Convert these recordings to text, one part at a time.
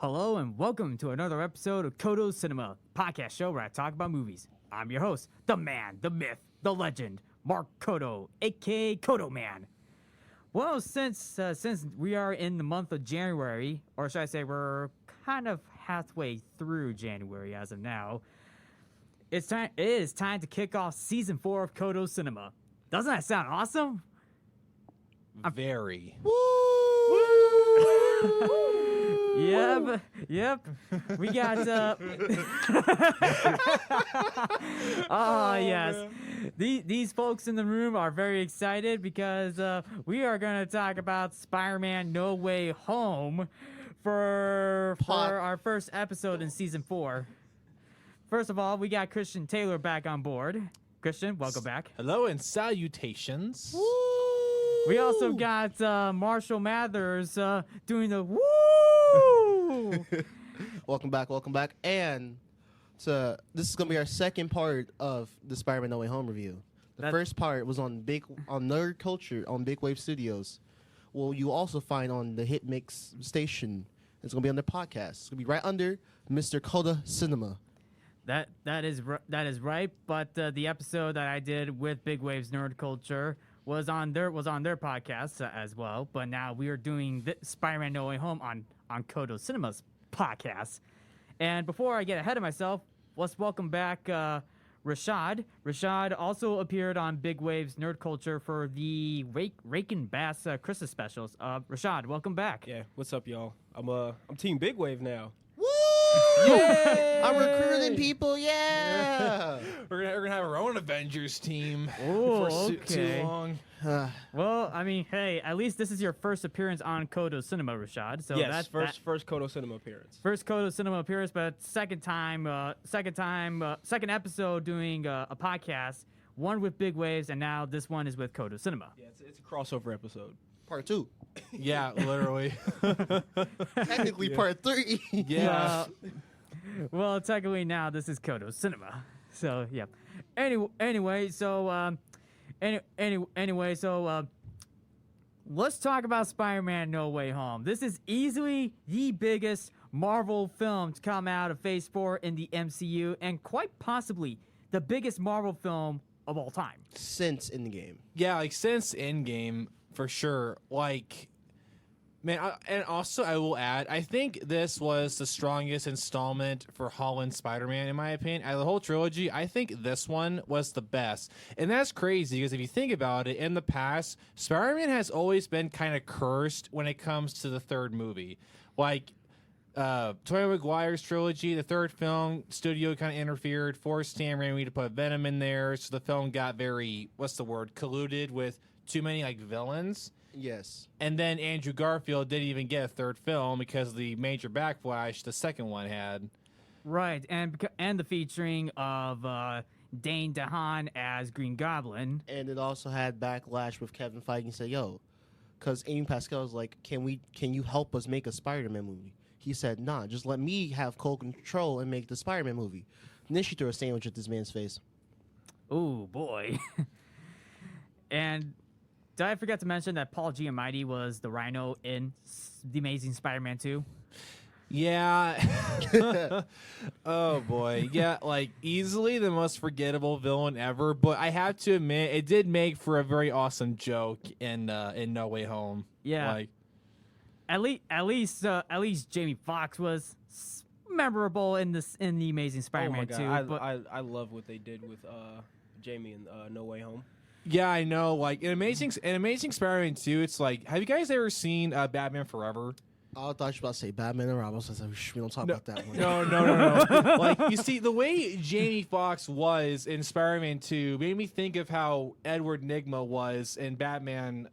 Hello and welcome to another episode of Codo Cinema, podcast show where I talk about movies. I'm your host, the man, the myth, the legend, Mark Codo, aka Codo Man. Well, since we are in the month of January, or should I say we're kind of halfway through January as of now, it is time to kick off season 4 of Codo Cinema. Doesn't that sound awesome? Very. Yep. We got oh yes. These folks in the room are very excited because we are going to talk about Spider-Man No Way Home for our first episode in season 4. First of all, we got Christian Taylor back on board. Christian, welcome back. Hello and salutations. Woo! We also got Marshal Mathers doing the woo! Welcome back. And this is going to be our second part of the Spider-Man No Way Home review. The first part was on Nerd Culture on Big Wave Studios. Well, you also find on the Hit Mix station. It's going to be on their podcast. It's going to be right under Mr. Codo Cinema. That is right. But the episode that I did with Big Waves Nerd Culture was on their podcast as well. But now we are doing Spider-Man No Way Home on Codo Cinema's podcast. And before I get ahead of myself, let's welcome back Rashad. Rashad also appeared on Big Waves Nerd Culture for the Rake and Bass Christmas specials. Rashad, welcome back. Yeah, what's up, y'all? I'm Team Big Wave now. Woo! Yay! I'm recruiting people, yeah! We're gonna have our own Avengers team Oh, for okay. too long. Well, I mean, hey, at least this is your first appearance on Codo Cinema, Rashad. So Yes, that's first Codo Cinema appearance. First Codo Cinema appearance, but second episode doing a podcast. One with Big Waves, and now this one is with Codo Cinema. Yeah, it's a crossover episode. Part 2. Yeah, literally. Technically, part 3. Yeah. Well, technically now this is Codo Cinema. So yeah. Anyway, so let's talk about Spider-Man No Way Home. This is easily the biggest Marvel film to come out of Phase 4 in the MCU, and quite possibly the biggest Marvel film of all time. Since Endgame. Yeah, like since Endgame, for sure. Like, man, and also I will add, I think this was the strongest installment for Holland Spider-Man, in my opinion. Out of the whole trilogy, I think this one was the best. And that's crazy, because if you think about it, in the past, Spider-Man has always been kind of cursed when it comes to the third movie. Like, Tobey Maguire's trilogy, the third film, studio kind of interfered, forced Sam Raimi to put Venom in there, so the film got very, colluded with too many, like, villains. Yes. And then Andrew Garfield didn't even get a third film because of the major backlash the second one had. Right, and the featuring of Dane DeHaan as Green Goblin. And it also had backlash with Kevin Feige saying, yo, because Amy Pascal was like, can you help us make a Spider-Man movie? He said, nah, just let me have full control and make the Spider-Man movie. And then she threw a sandwich at this man's face. Oh, boy. And did I forget to mention that Paul Giamatti was the Rhino in The Amazing Spider-Man 2? Yeah. Oh, boy. Yeah, like, easily the most forgettable villain ever. But I have to admit, it did make for a very awesome joke in No Way Home. Yeah. Like, At least Jamie Foxx was memorable in The Amazing Spider-Man 2. But I love what they did with Jamie in No Way Home. yeah, I know. Like, in Amazing Spider-Man 2, it's like, have you guys ever seen Batman Forever? I thought you were about to say Batman and Robin. I was like, we don't talk about that one. No. Like, you see, the way Jamie Foxx was in Spider-Man 2 made me think of how Edward Nygma was in Batman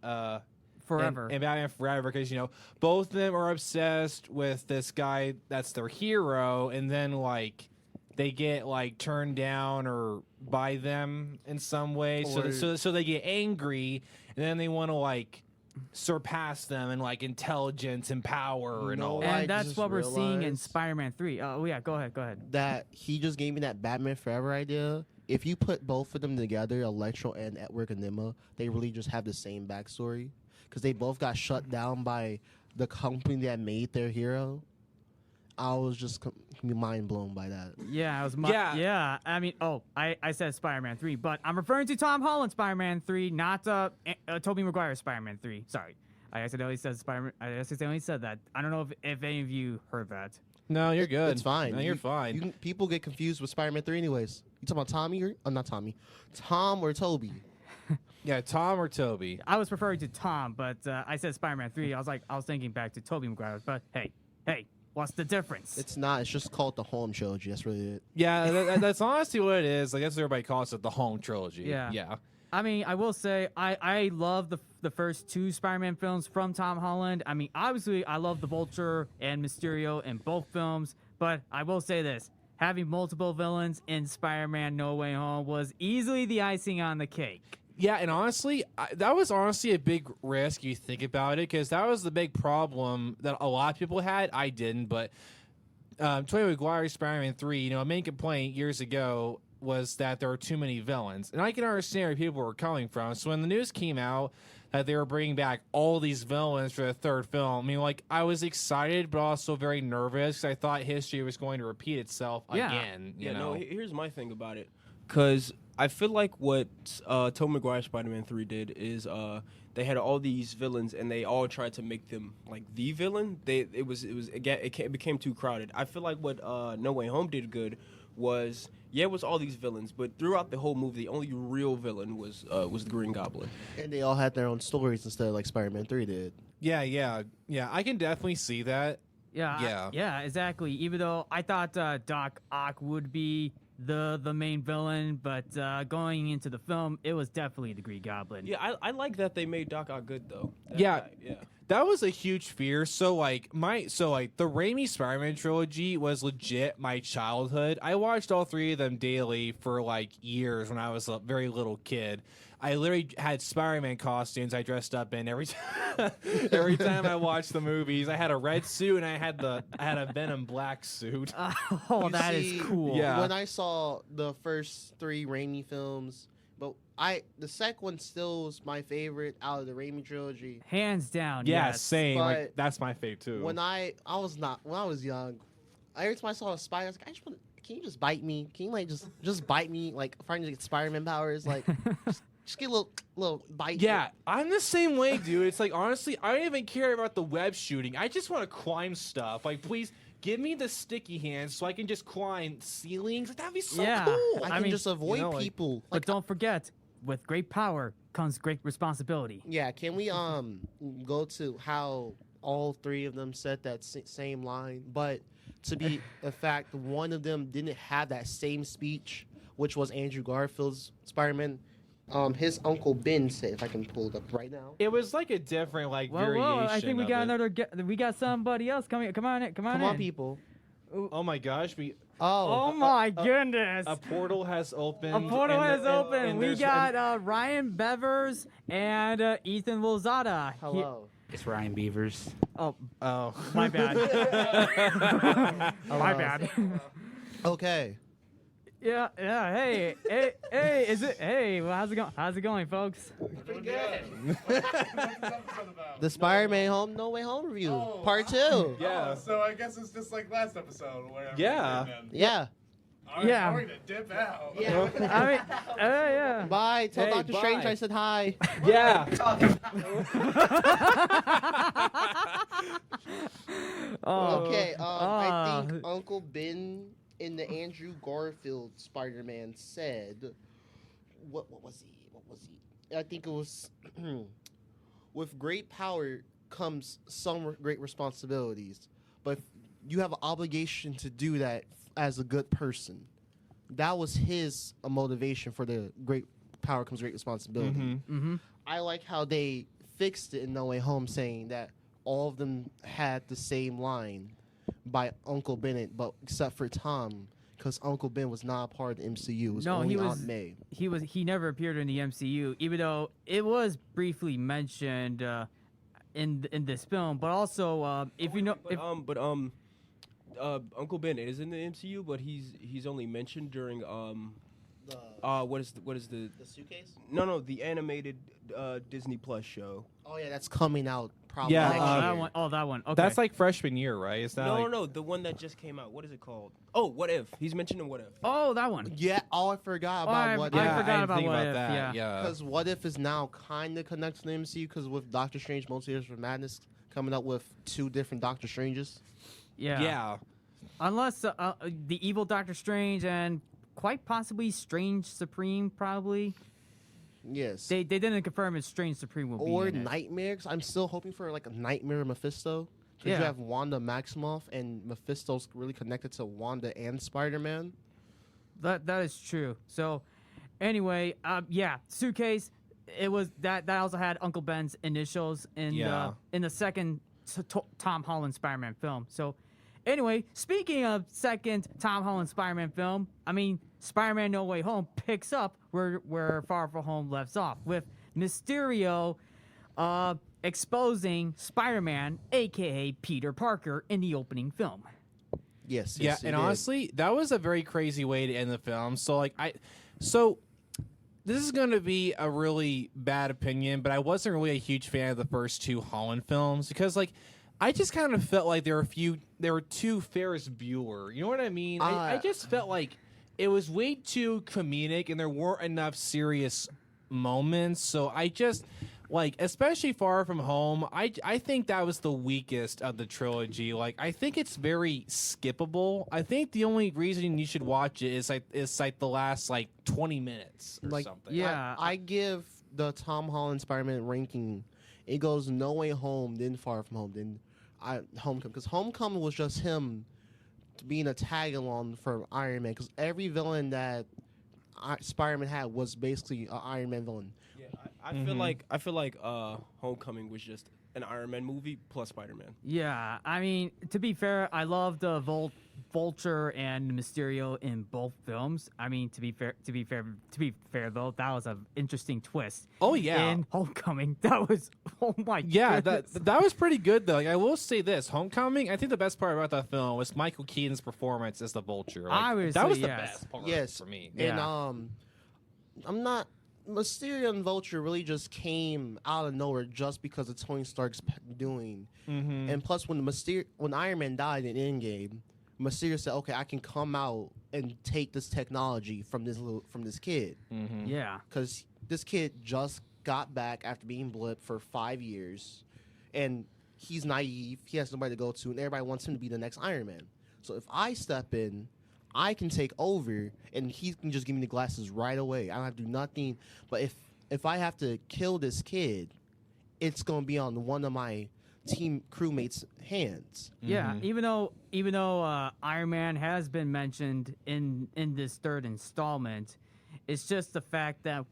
Forever. And Batman Forever, because, both of them are obsessed with this guy that's their hero, and then, like, they get, like, turned down or by them in some way. So they get angry, and then they want to, like, surpass them in, like, intelligence and power and all that. And I that's just what we're seeing in realized Spider-Man 3. Oh, yeah, go ahead. That he just gave me that Batman Forever idea. If you put both of them together, Electro and Edward Nygma, they really just have the same backstory. Because they both got shut down by the company that made their hero. I was just mind blown by that. Yeah, it was Yeah. yeah. I mean, I said Spider-Man 3, but I'm referring to Tom Holland Spider-Man 3, not Tobey Maguire Spider-Man 3. Sorry. I accidentally said Spider-Man. I accidentally said that. I don't know if any of you heard that. No, you're good. It's fine. No, you're fine. People get confused with Spider-Man 3 anyways. You talking about Tommy or not Tommy? Tom or Toby? Yeah, Tom or Toby. I was referring to Tom, but I said Spider-Man 3. I was thinking back to Tobey Maguire. But hey, what's the difference? It's not. It's just called the Home Trilogy. That's really it. Yeah, that's honestly what it is. I guess everybody calls it the Home Trilogy. Yeah. Yeah. I mean, I will say I love the first two Spider-Man films from Tom Holland. I mean, obviously, I love the Vulture and Mysterio in both films, but I will say this. Having multiple villains in Spider-Man No Way Home was easily the icing on the cake. Yeah, and honestly, that was honestly a big risk. You think about it, because that was the big problem that a lot of people had. I didn't, but Tobey Maguire's Spider-Man 3, a main complaint years ago was that there were too many villains, and I can understand where people were coming from. So when the news came out that they were bringing back all these villains for the third film, I mean, I was excited, but also very nervous because I thought history was going to repeat itself again. You know? No, here's my thing about it. Because I feel like what Tobey Maguire Spider-Man 3 did is they had all these villains and they all tried to make them like the villain. It became too crowded. I feel like what No Way Home did good was it was all these villains, but throughout the whole movie, the only real villain was the Green Goblin. And they all had their own stories instead of like Spider-Man 3 did. Yeah. I can definitely see that. Yeah, exactly. Even though I thought Doc Ock would be the main villain, but going into the film, it was definitely the Green Goblin. Yeah, I like that they made Doc Ock good though. Yeah. Yeah. That was a huge fear. So the Raimi Spider-Man trilogy was legit my childhood. I watched all three of them daily for years when I was a very little kid. I literally had Spider-Man costumes I dressed up in every time. Every time I watched the movies, I had a red suit and I had a Venom black suit. Oh, that is cool. Yeah. When I saw the first three Raimi films, but the second one still was my favorite out of the Raimi trilogy. Hands down. Yeah, yes. same. But That's my fave too. When I was young, every time I saw a spider, I was like, can you just bite me? Can you just bite me? Like, if I get Spider-Man powers, just get a little bite. Yeah, I'm the same way, dude. It's honestly, I don't even care about the web shooting. I just want to climb stuff. Please give me the sticky hands so I can just climb ceilings. That'd be so cool. I can just avoid people. But don't forget, with great power comes great responsibility. Yeah, can we go to how all three of them said that same line? But to be a fact, one of them didn't have that same speech, which was Andrew Garfield's Spider-Man. His Uncle Ben said, if I can pull it up right now. It was a different variation. Whoa! I think we got of it. we got somebody else coming. Come on in. Come on, people. Oh my gosh, Oh my goodness! a portal has opened. A portal has opened. and We there's got Ryan Bevers and Ethan Lozada. Hello. It's Ryan Bevers. Oh, Oh, my bad. My bad. Okay. Yeah. Hey, is it? Hey, well, how's it going, folks? Pretty good. The Spider-Man No Way Home review, part 2. Yeah. Oh, so I guess it's just like last episode. Where Yeah. Yeah. Yeah. We're gonna dip out. Yeah. I mean, yeah. Bye. Tell Hey, Doctor bye. Strange I said hi. yeah. Oh, Okay. I think Uncle Ben in the Andrew Garfield Spider-Man said, what was he? I think it was, with great power comes some great responsibilities, but you have an obligation to do that as a good person. That was his motivation for the great power comes great responsibility. Mm-hmm. I like how they fixed it in No Way Home, saying that all of them had the same line by Uncle Bennett, but except for Tom, because Uncle Ben was not a part of the MCU. It was only Aunt May. He never appeared in the MCU, even though it was briefly mentioned in this film. But also, Uncle Ben is in the MCU, but he's only mentioned during What is the the suitcase? no the animated Disney Plus show? Oh yeah, that's coming out probably Yeah, next Oh, year. that one. Oh, that one. Okay. That's like freshman year, right? It's not like, No, the one that just came out. What is it called? Oh, What If? He's mentioning What If. Oh, that one. Yeah. Oh, I forgot about I- what. I yeah, forgot didn't about think What about If, that. yeah. Because What If is now kind of connected to the MCU because with Doctor Strange Multiverse of Madness coming up with 2 different Doctor Stranges. Yeah. yeah. Unless the evil Doctor Strange and quite possibly Strange Supreme, probably. Yes. They didn't confirm if Strange Supreme will or be in it. Nightmare. 'Cause I'm still hoping for like a Nightmare Mephisto. Because Yeah. you have Wanda Maximoff and Mephisto's really connected to Wanda and Spider-Man. That is true. So, anyway, yeah, Suitcase. It was that also had Uncle Ben's initials in Yeah. the second Tom Holland Spider-Man film. So, anyway, speaking of second Tom Holland Spider-Man film, I mean, Spider-Man No Way Home picks up where Far From Home left off with Mysterio exposing Spider-Man, aka Peter Parker, in the opening film. Yes. Yeah, yes, it and did. honestly, that was a very crazy way to end the film. So like so this is going to be a really bad opinion, but I wasn't really a huge fan of the first 2 Holland films because like I just kind of felt like there were too Ferris Bueller. You know what I mean? I just felt like it was way too comedic and there weren't enough serious moments. So I just like, especially Far From Home, I think that was the weakest of the trilogy. Like, I think it's very skippable. I think the only reason you should watch it is like the last like 20 minutes or Like, something. Yeah. I give the Tom Holland Spider-Man ranking. It goes No Way Home, then Far From Home, then Homecoming. Because Homecoming was just him being a tag along for Iron Man. Because every villain that Spider-Man had was basically an Iron Man villain. Yeah, I feel like Homecoming was just an Iron Man movie plus Spider-Man. Yeah, I mean, to be fair, I love the Vulture and Mysterio in both films. I mean, to be fair though, that was an interesting twist. Oh, yeah. In Homecoming, that was my Yeah, goodness. that was pretty good though. Like, I will say this: Homecoming. I think the best part about that film was Michael Keaton's performance as the Vulture. Like, Obviously, that was the yes. best part Yes. for me. Yeah. And I'm not. Mysterio and Vulture really just came out of nowhere just because of Tony Stark's doing. Mm-hmm. And plus, when Iron Man died in Endgame, Mysterio said, "Okay, I can come out and take this technology from this kid, Mm-hmm. Yeah, because this kid just got back after being blipped for 5 years, and he's naive. He has nobody to go to, and everybody wants him to be the next Iron Man. So if I step in, I can take over, and he can just give me the glasses right away. I don't have to do nothing. But if I have to kill this kid, it's gonna be on one of my team crewmates' hands." yeah. Even though Iron Man has been mentioned in this third installment, it's just the fact that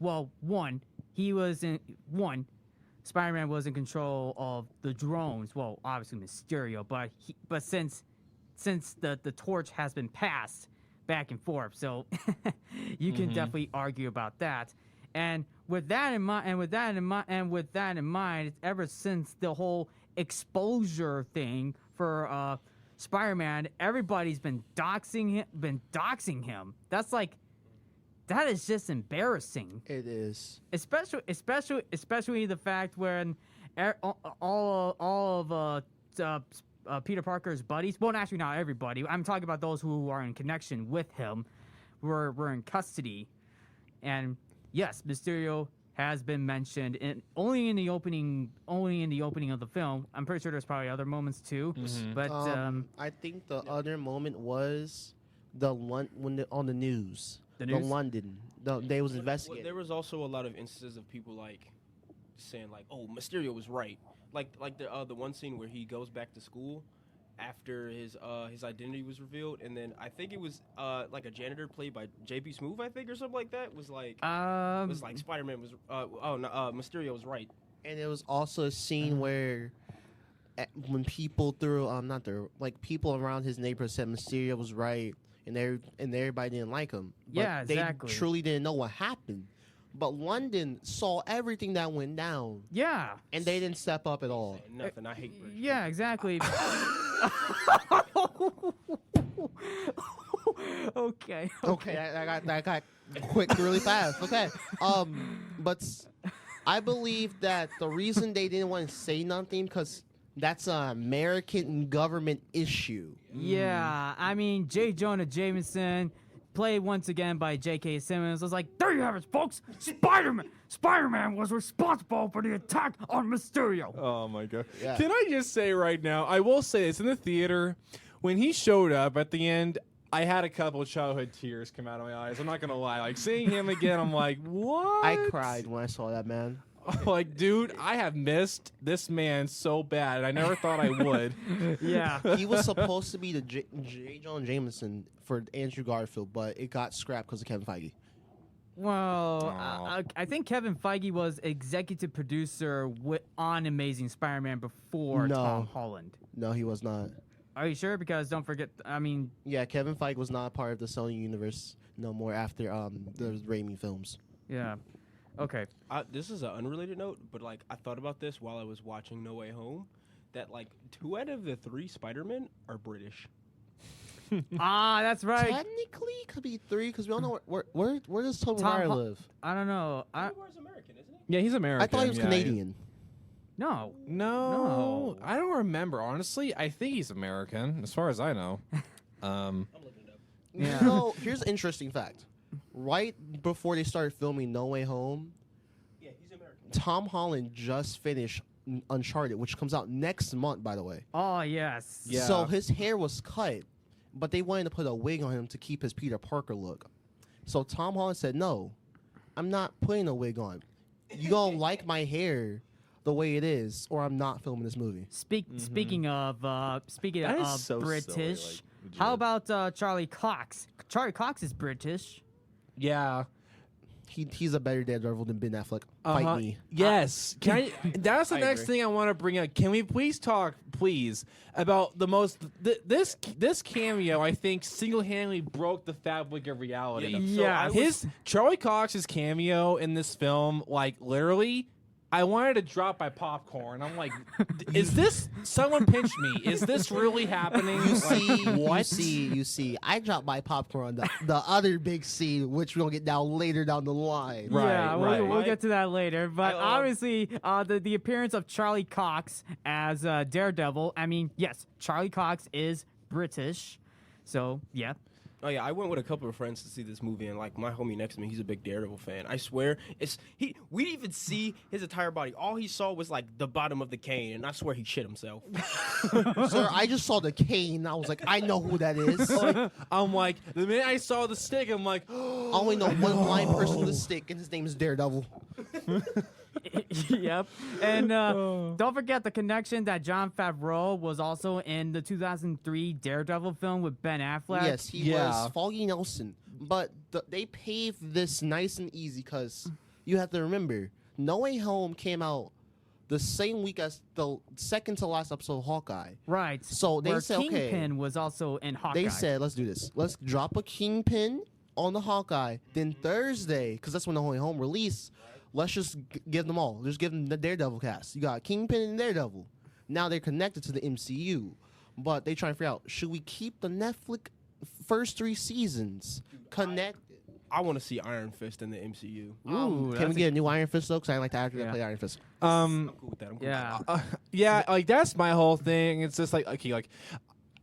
Spider-Man was in control of the drones. Well, obviously Mysterio, but since the torch has been passed back and forth, so you can definitely argue about that. And with that in mind, ever since the whole exposure thing for Spider-Man, everybody's been doxing him. That is just embarrassing. It is. Especially the fact when all of Peter Parker's buddies, well, actually not everybody, I'm talking about those who are in connection with him, were in custody. And yes, Mysterio has been mentioned only in the opening of the film. I'm pretty sure there's probably other moments too. But I think the other moment was on the news. The news? London. They was investigating. There was also a lot of instances of people like saying like, "Oh, Mysterio was right." Like the one scene where he goes back to school after his identity was revealed, and then I think it was like a janitor played by JB Smoove, I think, or something like that. Was like Spider-Man was Mysterio was right. And it was also a scene where when people people around his neighborhood said Mysterio was right, and everybody didn't like him. But Yeah, exactly. They truly didn't know what happened. But London saw everything that went down, yeah. and they didn't step up at all. Nothing. I hate British. Okay. Okay, that got quick really fast. Okay, but I believe that the reason they didn't want to say nothing because that's an American government issue. Yeah, I mean, J. Jonah Jameson, played once again by J.K. Simmons, was like, there you have it, folks. Spider-Man was responsible for the attack on Mysterio. Oh my god! Yeah. Can I just say right now? I will say this in the theater when he showed up at the end. I had a couple of childhood tears come out of my eyes. I'm not gonna lie. Like seeing him again, I'm like, what? I cried when I saw that man. Like, dude, I have missed this man so bad, and I never thought I would. Yeah. He was supposed to be the J. Jonah Jameson for Andrew Garfield, but it got scrapped because of Kevin Feige. Well, Aw. I think Kevin Feige was executive producer on Amazing Spider-Man before No. Tom Holland. No, he was not. Are you sure? Because don't forget, I mean, Yeah, Kevin Feige was not part of the Sony universe no more after the Raimi films. yeah. Okay. This is an unrelated note, but like I thought about this while I was watching No Way Home, that like 2 out of the 3 Spider-Men are British. That's right. Technically, could be 3 because we don't know where does Tobey Tom Maguire Ho- live. I don't know. Tobey's American, isn't he? Yeah, he's American. I thought he was yeah, Canadian. No. No, I don't remember. Honestly, I think he's American, as far as I know. I'm looking it up. Yeah. You know, here's an interesting fact. Right before they started filming No Way Home, Yeah, he's American. Tom Holland just finished Uncharted, which comes out next month, by the way. Oh, yes. Yeah. So his hair was cut, but they wanted to put a wig on him to keep his Peter Parker look. So Tom Holland said, "No, I'm not putting a wig on. You gonna like my hair the way it is, or I'm not filming this movie." Speaking of That is so silly, British, like, legit. how about Charlie Cox? Charlie Cox is British. Yeah. He's a better Daredevil than Ben Affleck. Fight me. Yes. Can I? That's the I next agree. thing I want to bring up. Can we please talk, please, about the most this cameo? I think single-handedly broke the fabric of reality. Yeah. His Charlie Cox's cameo in this film, like literally, I wanted to drop my popcorn. I'm like, is this someone pinched me? Is this really happening? You see, what? you see. I dropped my popcorn on the other big scene, which we'll get down later down the line. Right, Yeah, we'll right. get to that later. But I, obviously, the appearance of Charlie Cox as Daredevil. I mean, yes, Charlie Cox is British, so yeah. Oh yeah, I went with a couple of friends to see this movie, and like my homie next to me, he's a big Daredevil fan. I swear, we didn't even see his entire body. All he saw was like the bottom of the cane, and I swear he shit himself. Sir, I just saw the cane. And I was like, I know who that is. I'm like, the minute I saw the stick, I'm like, I only know one blind person with a stick, and his name is Daredevil. Yep. And don't forget the connection that Jon Favreau was also in the 2003 Daredevil film with Ben Affleck. Yes, he Yeah. was Foggy Nelson. But they paved this nice and easy because you have to remember, No Way Home came out the same week as the second to last episode of Hawkeye. Right. So they where said, okay. Kingpin was also in Hawkeye. They said, let's do this. Let's drop a Kingpin on the Hawkeye. Then Thursday, because that's when the No Way Home release, let's just give them all. Just give them the Daredevil cast. You got Kingpin and Daredevil. Now they're connected to the MCU. But they try to figure out, should we keep the Netflix first 3 seasons connected? I want to see Iron Fist in the MCU. Ooh, Can we get a new Iron Fist, though? Because I like the actor that Yeah. played Iron Fist. I'm cool with that. I'm cool Yeah. With that. yeah, like that's my whole thing. It's just like, okay, like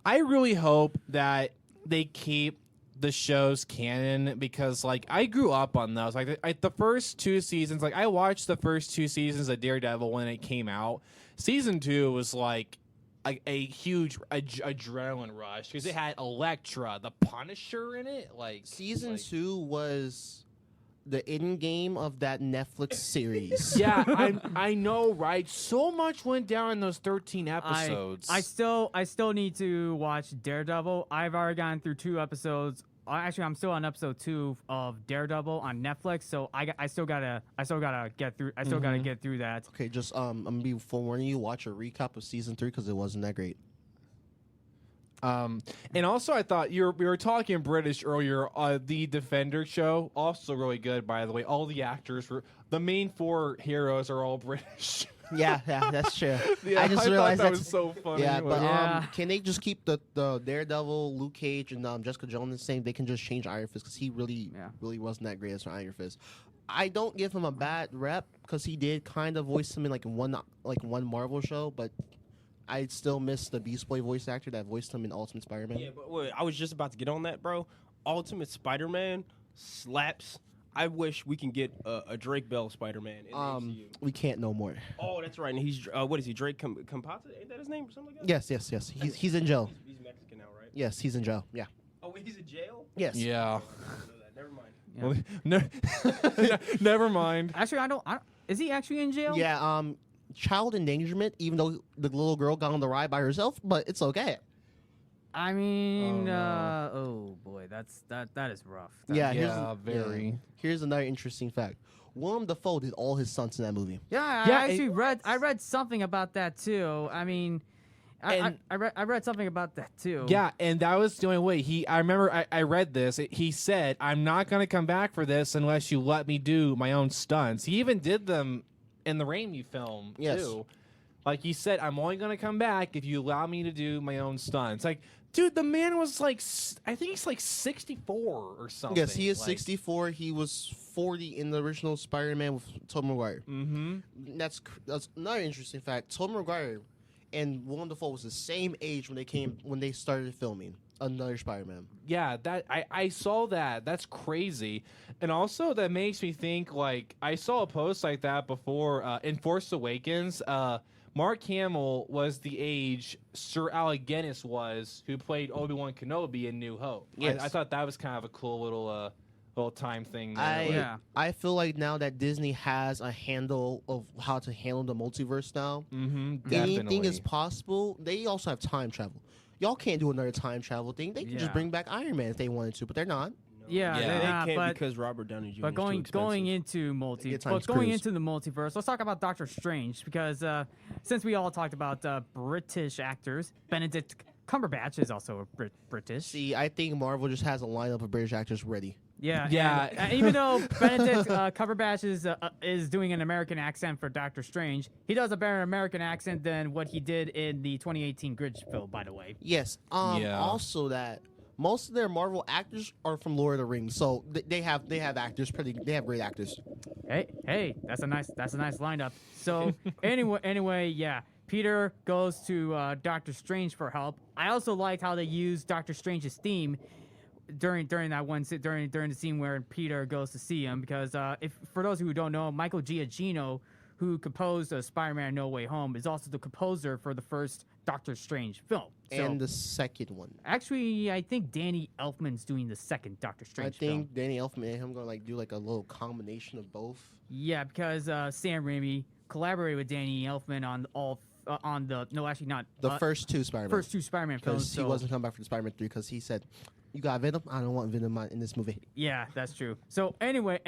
I really hope that they keep the show's canon because like I grew up on those. Like the first 2 seasons, like I watched the first 2 seasons of Daredevil when it came out. Season 2 was like a huge adrenaline rush because it had Elektra, the Punisher in it. Like Season like- 2 was the end game of that Netflix series. Yeah, I know, right? So much went down in those 13 episodes. I still need to watch Daredevil. I've already gone through 2 episodes. Actually, I'm still on episode 2 of Daredevil on Netflix, so I still gotta get through. I still gotta get through that. Okay, just I'm gonna be forewarning you. Watch a recap of season 3 because it wasn't that great. And also, I thought we were talking British earlier. The Defender show, also really good, by the way. All the actors were the main 4 heroes are all British. Yeah, that's true. Yeah, I just thought realized that that's was so funny. Yeah, but Yeah. can they just keep the Daredevil, Luke Cage, and Jessica Jones the same? They can just change Iron Fist because he really wasn't that great as an Iron Fist. I don't give him a bad rep because he did kind of voice him in one Marvel show, but I still miss the Beast Boy voice actor that voiced him in Ultimate Spider-Man. Yeah, but wait, I was just about to get on that, bro. Ultimate Spider-Man slaps. I wish we can get a Drake Bell Spider-Man in the MCU. We can't no more. Oh, that's right. And he's what is he? Drake Composite? Ain't that his name or something like that? Yes. He's in jail. He's Mexican now, right? Yes, he's in jail. Yeah. Oh, wait, he's in jail. Yes. Yeah. Never mind. Well, never mind. Actually, I don't. Is he actually in jail? Yeah. Child endangerment. Even though the little girl got on the ride by herself, but it's okay. I mean, Oh, oh boy, that is rough. Yeah. Yeah, very. Here's another interesting fact. Willem Dafoe did all his stunts in that movie. Yeah, I read something about that too. I mean, I read something about that too. Yeah, and that was the only way. I remember I read this. He said, "I'm not going to come back for this unless you let me do my own stunts." He even did them in the Raimi film too. Like he said, "I'm only going to come back if you allow me to do my own stunts." Like, dude, the man was like, I think he's like 64 or something. Yes, he is like, 64. He was 40 in the original Spider-Man with Tobey Maguire. Mm-hmm. That's another interesting fact. Tobey Maguire and Willem Dafoe was the same age when they started filming another Spider-Man. Yeah, that I saw that. That's crazy. And also that makes me think, like, I saw a post like that before in Force Awakens. Mark Hamill was the age Sir Alec Guinness was, who played Obi-Wan Kenobi in New Hope. Yes. I thought that was kind of a cool little time thing there. I feel like now that Disney has a handle of how to handle the multiverse now, anything is possible. They also have time travel. Y'all can't do another time travel thing. They can just bring back Iron Man if they wanted to, but they're not. Yeah, they they're not, can't but, because Robert Downey Jr. but is going too going expensive. into the multiverse, let's talk about Doctor Strange because since we all talked about British actors, Benedict Cumberbatch is also British. See, I think Marvel just has a lineup of British actors ready. Yeah. And even though Benedict Cumberbatch is doing an American accent for Doctor Strange, he does a better American accent than what he did in the 2018 Grinch film, by the way. Yes. Also, that most of their Marvel actors are from Lord of the Rings, so they have actors. They have great actors. Hey, that's a nice lineup. So anyway, yeah. Peter goes to Doctor Strange for help. I also liked how they used Doctor Strange's theme during the scene where Peter goes to see him, because if for those who don't know, Michael Giacchino, who composed Spider-Man No Way Home, is also the composer for the first Doctor Strange film. And the second one. Actually, I think Danny Elfman's doing the second Doctor Strange film. I think Danny Elfman and him going to do like a little combination of both. Yeah, because Sam Raimi collaborated with Danny Elfman on the first two Spider-Man. First two Spider-Man films. Because he wasn't coming back for the Spider-Man 3 because he said, "You got Venom? I don't want Venom in this movie." Yeah, that's true. So anyway,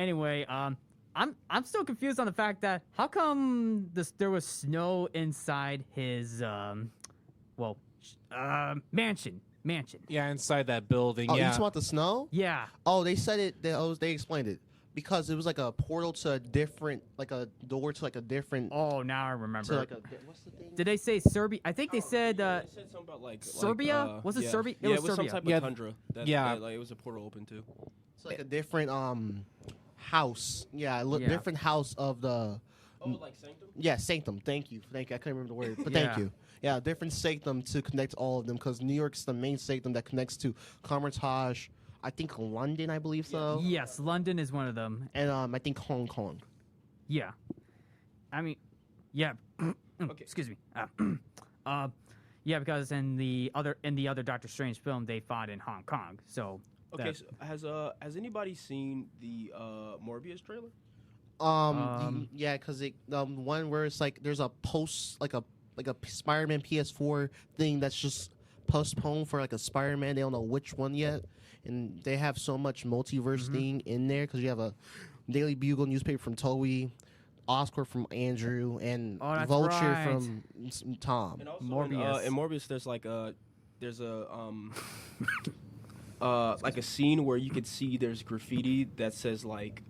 I'm still confused on the fact that how come there was snow inside his mansion. Yeah, inside that building. Oh, yeah. you just want the snow? Yeah. Oh, they said it. They explained it because it was like a portal to a different, like a door to like a different. Oh, now I remember. To like what's the thing? Did they say Serbia? I think they said. They said something about like Serbia? Was it yeah. Serbia? It was some type Yeah. of tundra. Yeah. Like it was a portal open to. It's like a different house. Yeah, different house of the. Oh, like Sanctum? Yeah, Sanctum. Thank you. I couldn't remember the word, but Yeah. thank you. Yeah, different Sanctum to connect all of them because New York's the main Sanctum that connects to Carmitage. I think London, I believe so. Yes, London is one of them. And I think Hong Kong. Yeah. I mean, yeah. Okay. Excuse me. Yeah, because in the other Doctor Strange film, they fought in Hong Kong. So. Okay, so has anybody seen the Morbius trailer? Yeah, because one where it's like there's a post like a Spider-Man PS4 thing that's just postponed for like a Spider-Man. They don't know which one yet, and they have so much multiverse thing in there because you have a Daily Bugle newspaper from Toei, Oscar from Andrew, and that's Vulture right. from Tom. And also Morbius. in Morbius, there's a like a scene where you could see there's graffiti that says like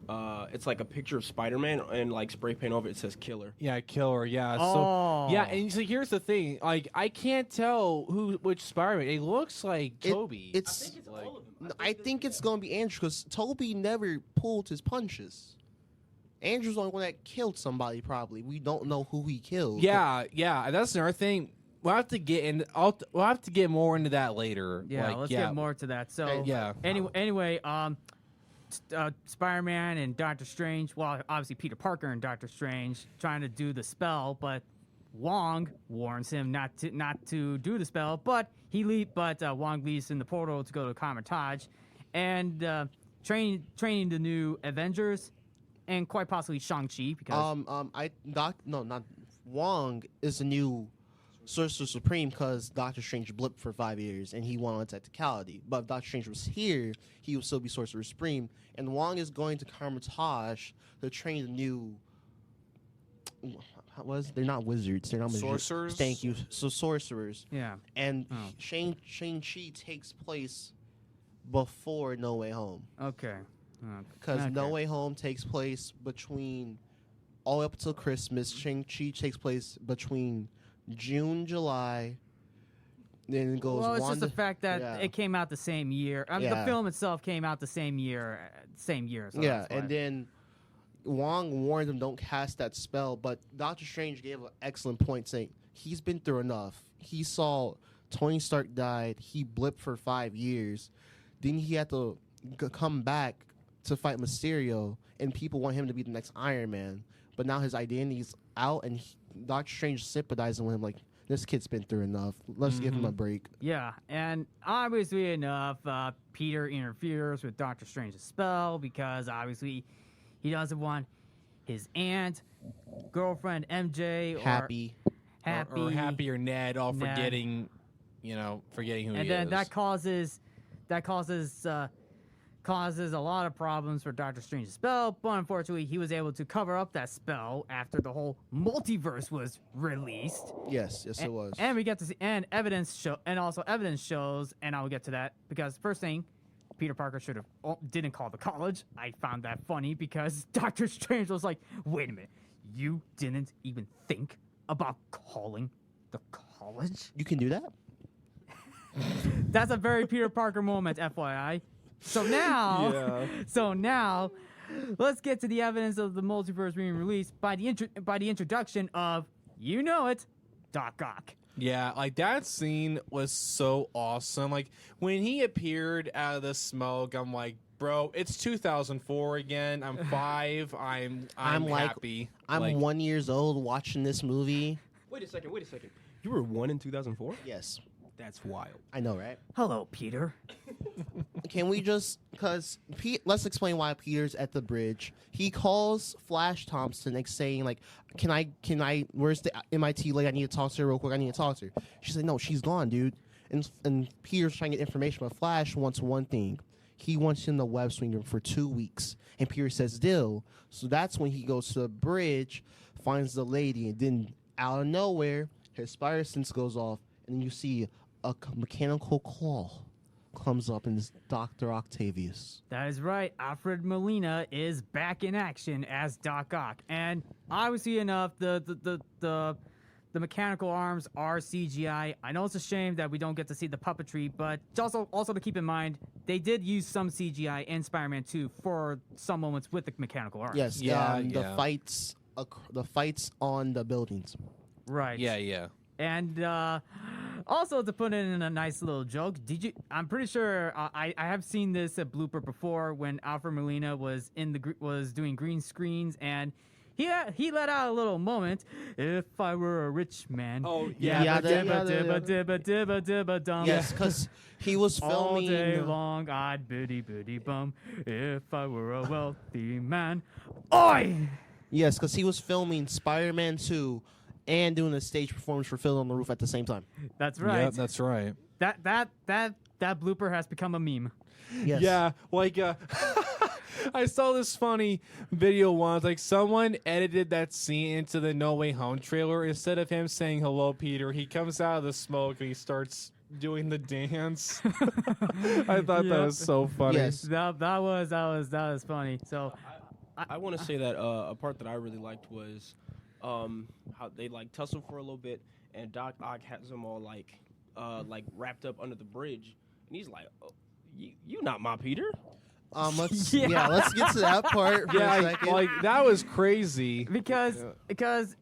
it's like a picture of Spider-Man and like spray paint over it says killer. Yeah, killer. Yeah. Oh. So yeah, and so here's the thing. Like, I can't tell which Spider-Man. It looks like Toby. It's. Like, all of them. I think it's gonna be Andrew because Toby never pulled his punches. Andrew's the only one that killed somebody. Probably we don't know who he killed. yeah. That's another thing. We'll have to get in. We'll have to get more into that later. Yeah, Like, let's get more to that. So Yeah. Anyway, Spider-Man and Doctor Strange. Well, obviously Peter Parker and Doctor Strange trying to do the spell, but Wong warns him not to do the spell. But Wong leads in the portal to go to Kamar-Taj, and training the new Avengers, and quite possibly Shang-Chi because not Wong is the new Sorcerer Supreme because Doctor Strange blipped for 5 years and he went on technicality. But if Doctor Strange was here, he would still be Sorcerer Supreme. And Wong is going to Kamar-Taj to train the new. They're not wizards? They're not Sorcerers? Thank you. So sorcerers. yeah. And Shang-Chi takes place before No Way Home. Okay. Because No Way Home takes place between all up until Christmas. Shang-Chi takes place between June, July. Then it goes. Well, it's just the Wanda- fact that yeah. it came out the same year. I mean, Yeah. the film itself came out the same year. So Yeah, that's why. and then Wong warned him don't cast that spell, but Doctor Strange gave an excellent point saying he's been through enough. He saw Tony Stark died. He blipped for 5 years. Then he had to come back to fight Mysterio, and people want him to be the next Iron Man. But now his identity's out, and Doctor Strange sympathizing with him like, this kid's been through enough. Let's give him a break. Yeah, and obviously enough, Peter interferes with Doctor Strange's spell because obviously he doesn't want his aunt, girlfriend MJ, Happy. or Happy or Ned all Ned. forgetting who and he then is. that causes a lot of problems for Doctor Strange's spell. But unfortunately, he was able to cover up that spell after the whole multiverse was released. Yes, it was. And we get to see, and evidence shows, and I'll get to that because first thing, Peter Parker didn't call the college. I found that funny because Doctor Strange was like, "Wait a minute, you didn't even think about calling the college?" You can do that? That's a very Peter Parker moment, FYI. So now, let's get to the evidence of the multiverse being released by the introduction of, Doc Ock. Yeah, like that scene was so awesome. Like when he appeared out of the smoke, I'm like, bro, it's 2004 again. I'm 5. I'm like- happy. I'm Like, 1 years old watching this movie. Wait a second. You were 1 in 2004? Yes, That's wild. I know, right? Hello, Peter. Can we just, let's explain why Peter's at the bridge. He calls Flash Thompson and saying like, can I, where's the MIT lady? I need to talk to her real quick. I need to talk to her. She said, no, she's gone, dude. And Peter's trying to get information, but Flash wants one thing. He wants him to web swing him for 2 weeks. And Peter says, deal. So that's when he goes to the bridge, finds the lady, and then out of nowhere, his spider sense goes off, and you see a mechanical claw comes up and it's Dr. Octavius. That is right. Alfred Molina is back in action as Doc Ock, and obviously enough, the mechanical arms are CGI. I know it's a shame that we don't get to see the puppetry, but also to keep in mind, they did use some CGI in Spider-Man 2 for some moments with the mechanical arms. Yes, Yeah, the fights on the buildings. Right. yeah. And also to put it in a nice little joke, I'm pretty sure I have seen this blooper before when Alfred Molina was was doing green screens and he let out a little moment. If I were a rich man. Oh, yeah. Dum. Yes, because he was All filming. day long, I'd biddy bum. If I were a wealthy man, oi! Yes, because he was filming Spider-Man 2 and doing a stage performance for Fiddler on the Roof at the same time. That's right. Yep, that's right. That blooper has become a meme. Yes. Yeah, like I saw this funny video once. Like someone edited that scene into the No Way Home trailer. Instead of him saying hello, Peter, he comes out of the smoke and he starts doing the dance. I thought that was so funny. Yes. That was funny. So I want to say that a part that I really liked was how they like tussle for a little bit, and Doc Ock has them all like wrapped up under the bridge, and he's like, oh, "You not my Peter." Let's Yeah. let's get to that part for a Yeah, second. like that was crazy. because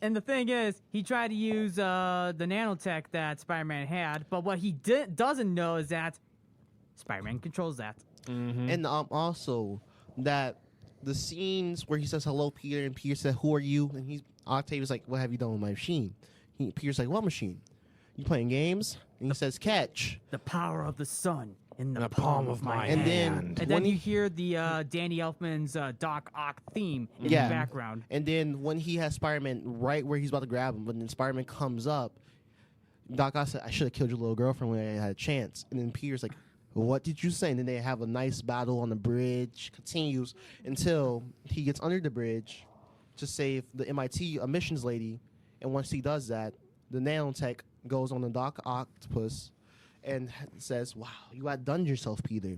and the thing is, he tried to use the nanotech that Spider-Man had, but what he doesn't know is that Spider-Man controls that. And also that the scenes where he says hello, Peter, and Peter said, "Who are you?" and Octavius like, "What have you done with my machine?" Peter's like, "What machine? You playing games?" And he says, "Catch." The power of the sun in the palm of my And hand. then And then you hear the Danny Elfman's Doc Ock theme in Yeah. the background. And then when he has Spider-Man right where he's about to grab him, but then Spider-Man comes up, Doc Ock said, "I should have killed your little girlfriend when I had a chance." And then Peter's like, "What did you say?" And then they have a nice battle on the bridge. Continues until he gets under the bridge to save the MIT emissions lady. And once he does that, the nanotech goes on the Doc Octopus and says, "Wow, you outdone yourself, Peter."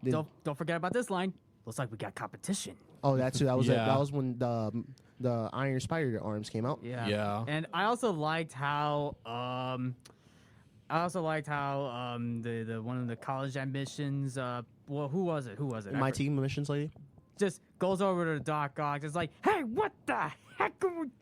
Then, Don't forget about this line. Looks like we got competition. oh, that's that was it. Yeah. That was when the Iron Spider arms came out. Yeah. Yeah. And I also liked how the one of the college admissions well, who was it? I MIT emissions lady. just goes over to Doc Ock. It's like, "Hey, what the heck?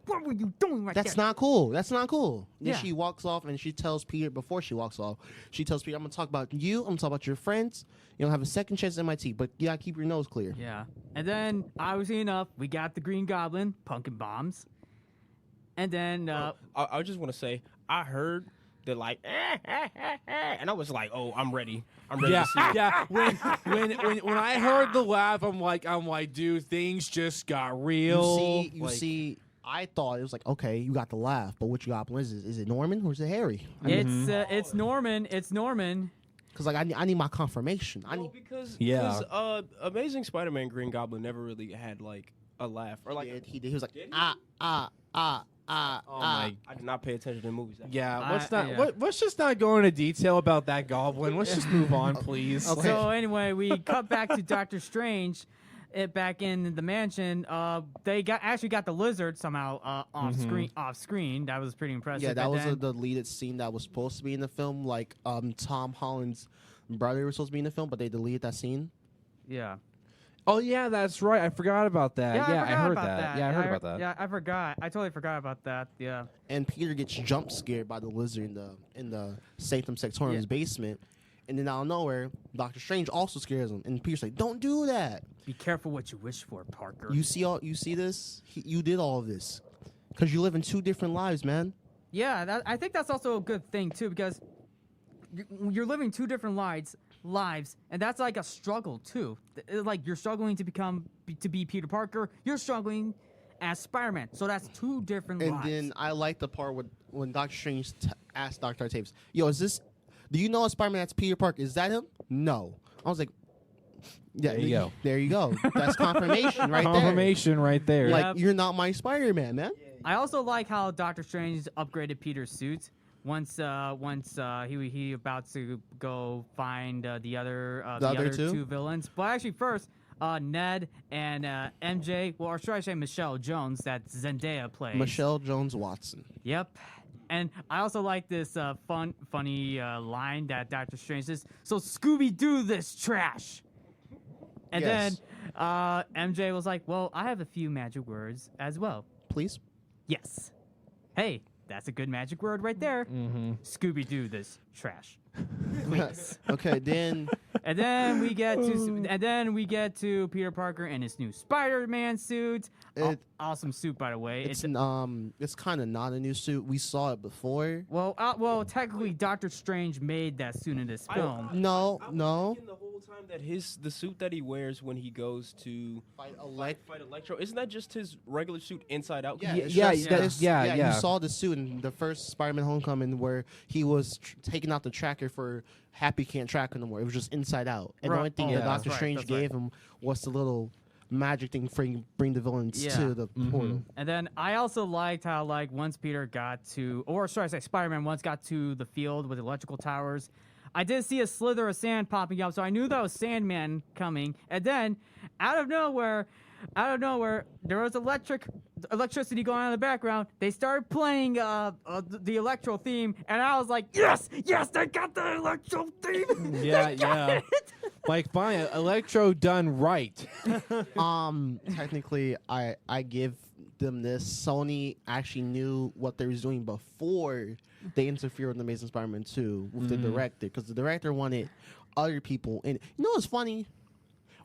What were you doing right That's there?" not cool. That's not cool. Then Yeah. she walks off and she tells Peter, before she walks off, she tells Peter, "I'm going to talk about you. I'm going to talk about your friends. You don't have a second chance at MIT, but you got to keep your nose clear." Yeah. And then, obviously enough, we got the Green Goblin, pumpkin bombs. And then, I just want to say, I heard they're like, and I was like, "Oh, I'm ready. I'm ready Yeah, to see it." yeah. When I heard the laugh, I'm like, dude, things just got real. You see, I thought it was like, okay, you got the laugh, but which goblin is it Norman or is it Harry? it's Norman. It's Norman. Because like I need my confirmation. I No, need. because Yeah. Amazing Spider-Man Green Goblin never really had like a laugh or like. He did. He was like, Did he? ah. Oh my. I did not pay attention to the movies. Yeah, yeah. let's just not go into detail about that goblin. Let's just move on, please. Okay. So anyway, we cut back to Doctor Strange. Back in the mansion, they actually got the lizard somehow off screen. That was pretty impressive. Yeah, that And was then- the deleted scene that was supposed to be in the film. Like Tom Holland's brother was supposed to be in the film, but they deleted that scene. yeah. Oh yeah, that's right. I forgot about that. Yeah, I forgot heard about that. Yeah, I heard about that. Yeah, I forgot. I totally forgot about that. Yeah. And Peter gets jump scared by the lizard in the Sanctum Sanctorum's Yeah. basement. And then out of nowhere, Doctor Strange also scares him. And Peter's like, "Don't do that. Be careful what you wish for, Parker. You see this? You did all of this because you live in two different lives, man." Yeah, I think that's also a good thing too, because you're living two different lives, and that's like a struggle too. Like you're struggling to be Peter Parker. You're struggling as Spider-Man. So that's two different And lives. then I like the part when Doctor Strange asked Dr. Octavius, "Yo, is this? Do you know a Spider-Man that's Peter Parker? Is that him?" "No." I was like, "Yeah, There you go. There you go. That's confirmation right Confirmation right there. there. Like Yep. you're not my Spider-Man, man." I also like how Doctor Strange upgraded Peter's suit. Once he about to go find the other two villains. But actually first, Ned and MJ, or should I say Michelle Jones, that Zendaya plays. Michelle Jones Watson. Yep. And I also like this funny line that Doctor Strange says, "So Scooby-Doo this trash." And Yes. then MJ was like, "Well, I have a few magic words as well." Please. Yes. Hey, that's a good magic word right there. Scooby-Doo this trash. Please. Okay, then And then we get to Peter Parker in his new Spider-Man suit. Awesome suit, by the way. it's kind of not a new suit. We saw it before. Well, technically, Doctor Strange made that suit in this film. No. I was thinking the whole time that the suit that he wears when he goes to fight Electro, isn't that just his regular suit inside out? Yeah, Yeah, it's yeah, just- yeah. You saw the suit in the first Spider-Man Homecoming where he was taking out the tracker for Happy can't track no more. It was just inside out. And the Right. only thing Oh, that yeah, Doctor that's right, Strange that's right. gave him was the little magic thing for bring the villains Yeah. to the portal. And then I also liked how, once Peter got to, or should I say, Spider-Man once got to the field with electrical towers, I did see a slither of sand popping up, so I knew that was Sandman coming. And then, out of nowhere, there was electricity going on in the background. They started playing the electro theme, and I was like, yes, they got the electro theme. Yeah. Like, fine, electro done right. Technically, I give them this. Sony actually knew what they was doing before they interfered with Amazing Spider-Man 2 with the director, because the director wanted other people. And you know what's funny?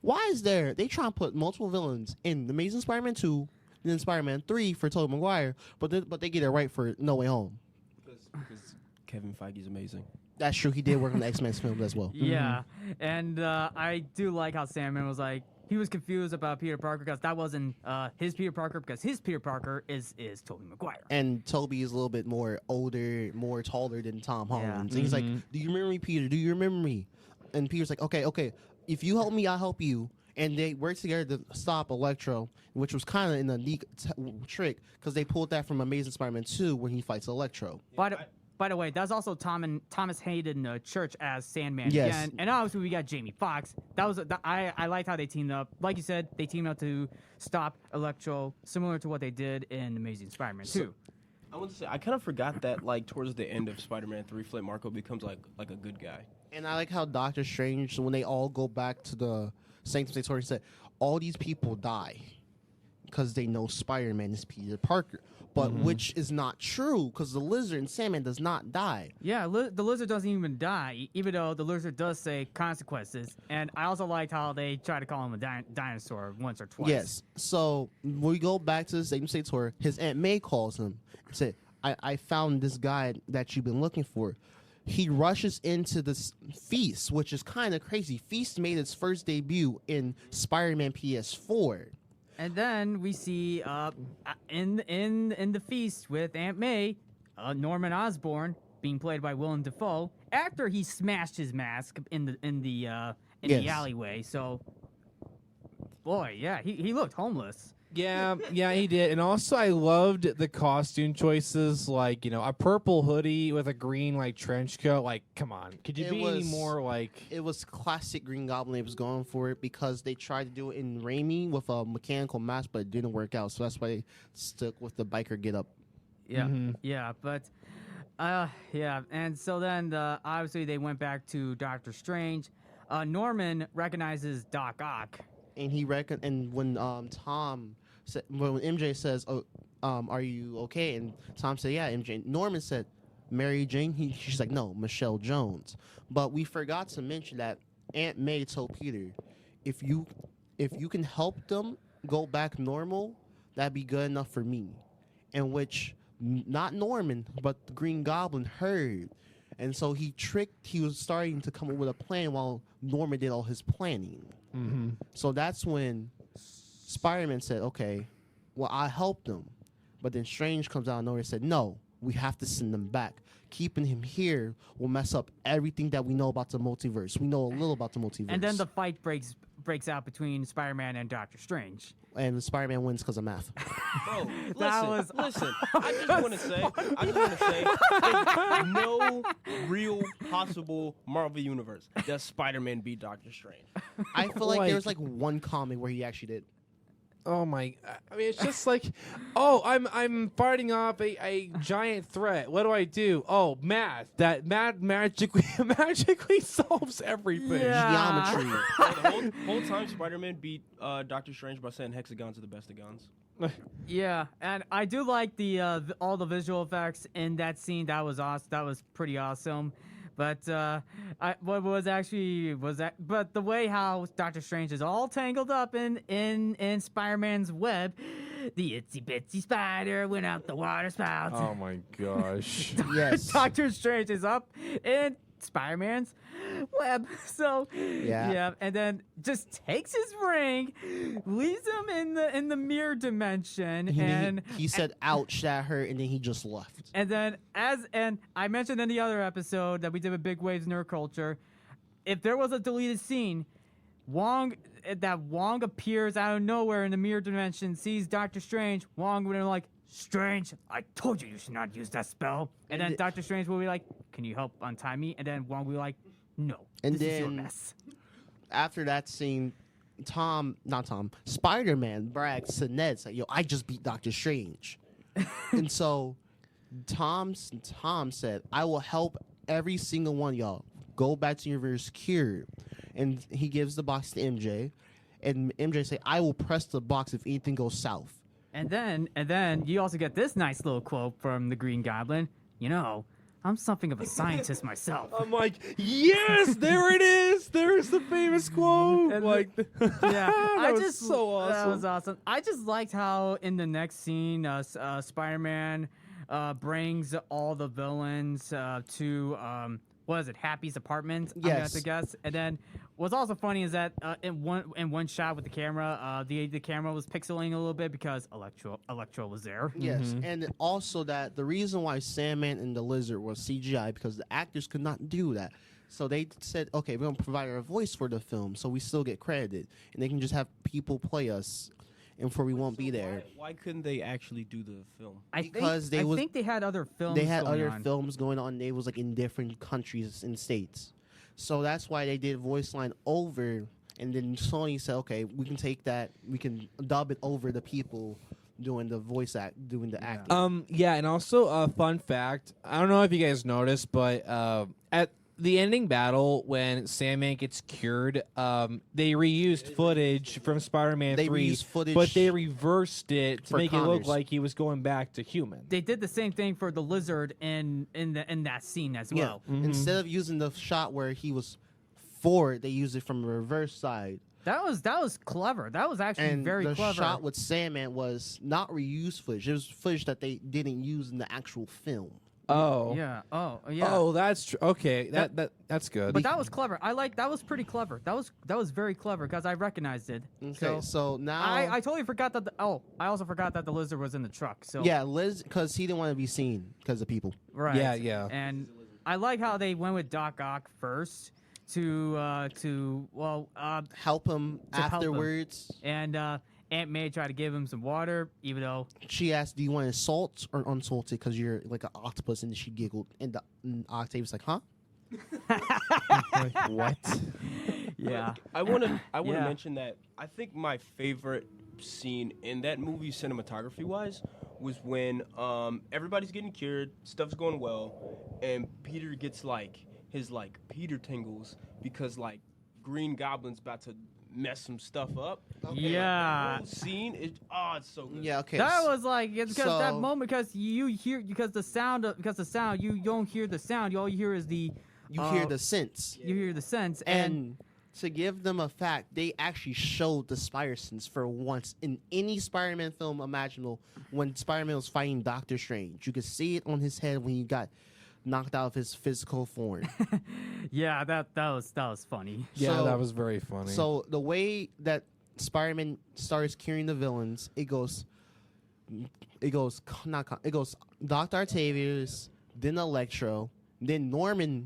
Why is they try to put multiple villains in the Amazing Spider-Man 2 and then Spider-Man 3 for Tobey Maguire, but they get it right for No Way Home? Because Kevin Feige's amazing. That's true. He did work on the X-Men films as well. Yeah, and I do like how Sandman was like, he was confused about Peter Parker because that wasn't his Peter Parker, because his Peter Parker is Tobey Maguire. And Toby is a little bit more older, more taller than Tom Holland. Yeah. And he's like, do you remember me, Peter? Do you remember me? And Peter's like, okay. If you help me, I'll help you. And they worked together to stop Electro, which was kind of in a neat trick, because they pulled that from Amazing Spider-Man 2 where he fights Electro. By the way, that's also Thomas Hayden Church as Sandman Yes. again, and obviously we got Jamie Foxx. I liked how they teamed up. Like you said, they teamed up to stop Electro, similar to what they did in Amazing Spider-Man 2. I want to say, I kind of forgot that, like, towards the end of Spider-Man 3, Flint Marko becomes, like a good guy. And I like how Doctor Strange, when they all go back to the Sanctum Sanctorum, said, all these people die because they know Spider-Man is Peter Parker. But which is not true, because the Lizard and Sandman does not die. Yeah, the Lizard doesn't even die, even though the Lizard does say consequences. And I also liked how they try to call him a dinosaur once or twice. Yes. So when we go back to the Sanctum Sanctorum, his Aunt May calls him and said, I found this guy that you've been looking for. He rushes into this Feast, which is kind of crazy. Feast made its first debut in Spider-Man PS4. And then we see in the Feast with Aunt May, Norman Osborn being played by Willem Dafoe after he smashed his mask in the alleyway. So, boy, yeah, he looked homeless. Yeah, he did. And also, I loved the costume choices, like, a purple hoodie with a green, like, trench coat. Like, come on. Could you be any more, like... It was classic Green Goblin. They was going for it because they tried to do it in Raimi with a mechanical mask, but it didn't work out. So that's why they stuck with the biker get-up. Yeah, yeah, but... yeah, and so then, obviously, they went back to Doctor Strange. Norman recognizes Doc Ock. And and when Tom said, when MJ says, "Oh, are you okay?" and Tom said, "Yeah." MJ, Norman said, "Mary Jane." She's like, "No, Michelle Jones." But we forgot to mention that Aunt May told Peter, "If you can help them go back normal, that'd be good enough for me." In which not Norman, but the Green Goblin heard, and so he was starting to come up with a plan while Norman did all his planning. So that's when Spider-Man said, okay, well, I helped them. But then Strange comes out of nowhere and said, no, we have to send them back. Keeping him here will mess up everything that we know about the multiverse. We know a little about the multiverse. And then the fight breaks out between Spider-Man and Doctor Strange. And Spider-Man wins because of math. Bro, That listen. I just want to say, there's no real possible Marvel universe that Spider-Man beat Doctor Strange. I feel like there was like one comic where he actually did. Oh my! I mean, it's just like, oh, I'm fighting off a giant threat. What do I do? Oh, math. That math magically solves everything. Yeah. Geometry. The whole time, Spider-Man beat Doctor Strange by saying hexagons are the best of guns. Yeah, and I do like all the visual effects in that scene. That was awesome. That was pretty awesome. But the way how Doctor Strange is all tangled up in Spider-Man's web, the itsy bitsy spider went out the water spout. Oh my gosh! Yes. Doctor Strange is up in Spider-Man's web. So Yeah. and then just takes his ring, leaves him in the mirror dimension, and he said, ouch, that hurt, and then he just left. and then and I mentioned in the other episode that we did with Big Waves Nerd Culture, if there was a deleted scene, Wong appears out of nowhere in the mirror dimension, sees Doctor Strange, Wong would be like, Strange, I told you should not use that spell. And then Doctor Strange will be like, can you help untie me? And then Wong will be like, no, And this is your then- mess. After that scene, Spider-Man brags to Ned, it's like, yo, I just beat Doctor Strange. And so Tom said, I will help every single one of y'all go back to universe cured. And he gives the box to MJ. And MJ say, I will press the box if anything goes south. And then you also get this nice little quote from the Green Goblin. You know, I'm something of a scientist myself. I'm like, yes, there it is. There's the famous quote. And Like, Yeah, that was so awesome. That was awesome. I just liked how in the next scene, Spider-Man brings all the villains to what is it, Happy's apartment? I'm gonna have Yes. to guess. And then what's also funny is that in one shot with the camera, the camera was pixelating a little bit because Electro was there. Yes, and also that the reason why Sandman and the Lizard was CGI because the actors could not do that. So they said, okay, we're going to provide our voice for the film so we still get credited. And they can just have people play us and for we won't be there. Why couldn't they actually do the film? I Because think they had other films. They had going other on. films going on. They was like in different countries and states. So that's why they did voice line over. And then Sony said, okay, we can take that. We can dub it over the people doing the doing the acting. Yeah, and also a fun fact. I don't know if you guys noticed, but at the ending battle when Sandman gets cured, they reused footage from Spider-Man They 3, reused footage but they reversed it to for make it look Connors. like he was going back to human. They did the same thing for the Lizard in that scene as Yeah. well. Instead of using the shot where he was forward, they used it from the reverse side. That was clever. That was actually And very the clever. shot with Sandman was not reused footage. It was footage that they didn't use in the actual film. Oh. Yeah. Oh, yeah. Oh, that's true. Okay, that's good. But that was clever. That was pretty clever. That was very clever because I recognized it. Okay, so now I totally forgot that. I also forgot that the Lizard was in the truck. So yeah, Liz, because he didn't want to be seen because of people. right. Yeah. And I like how they went with Doc Ock first to Help him To help him. afterwards. and Aunt May tried to give him some water, even though She asked, "Do you want it salt or unsalted? Because you're like an octopus." And she giggled, and Octavius like, "Huh?" Like, what? yeah. I want to Yeah. mention that I think my favorite scene in that movie, cinematography wise, was when everybody's getting cured, stuff's going well, and Peter gets his Peter tingles because Green Goblin's about to mess some stuff up. Okay. Yeah. The whole scene is it's so good. Yeah. Okay. That was like it's because that So- moment because you hear because the sound you don't hear the sound, all you hear is the you hear the sense. you hear the sense And to give them a fact, they actually showed the Spider Sense for once in any Spider-Man film imaginable. When Spider-Man was fighting Doctor Strange, you could see it on his head when he got knocked out of his physical form. yeah, that was funny. Yeah, So- that was very funny. So the way that Spider-Man starts curing the villains, it goes Dr. Octavius, then Electro, then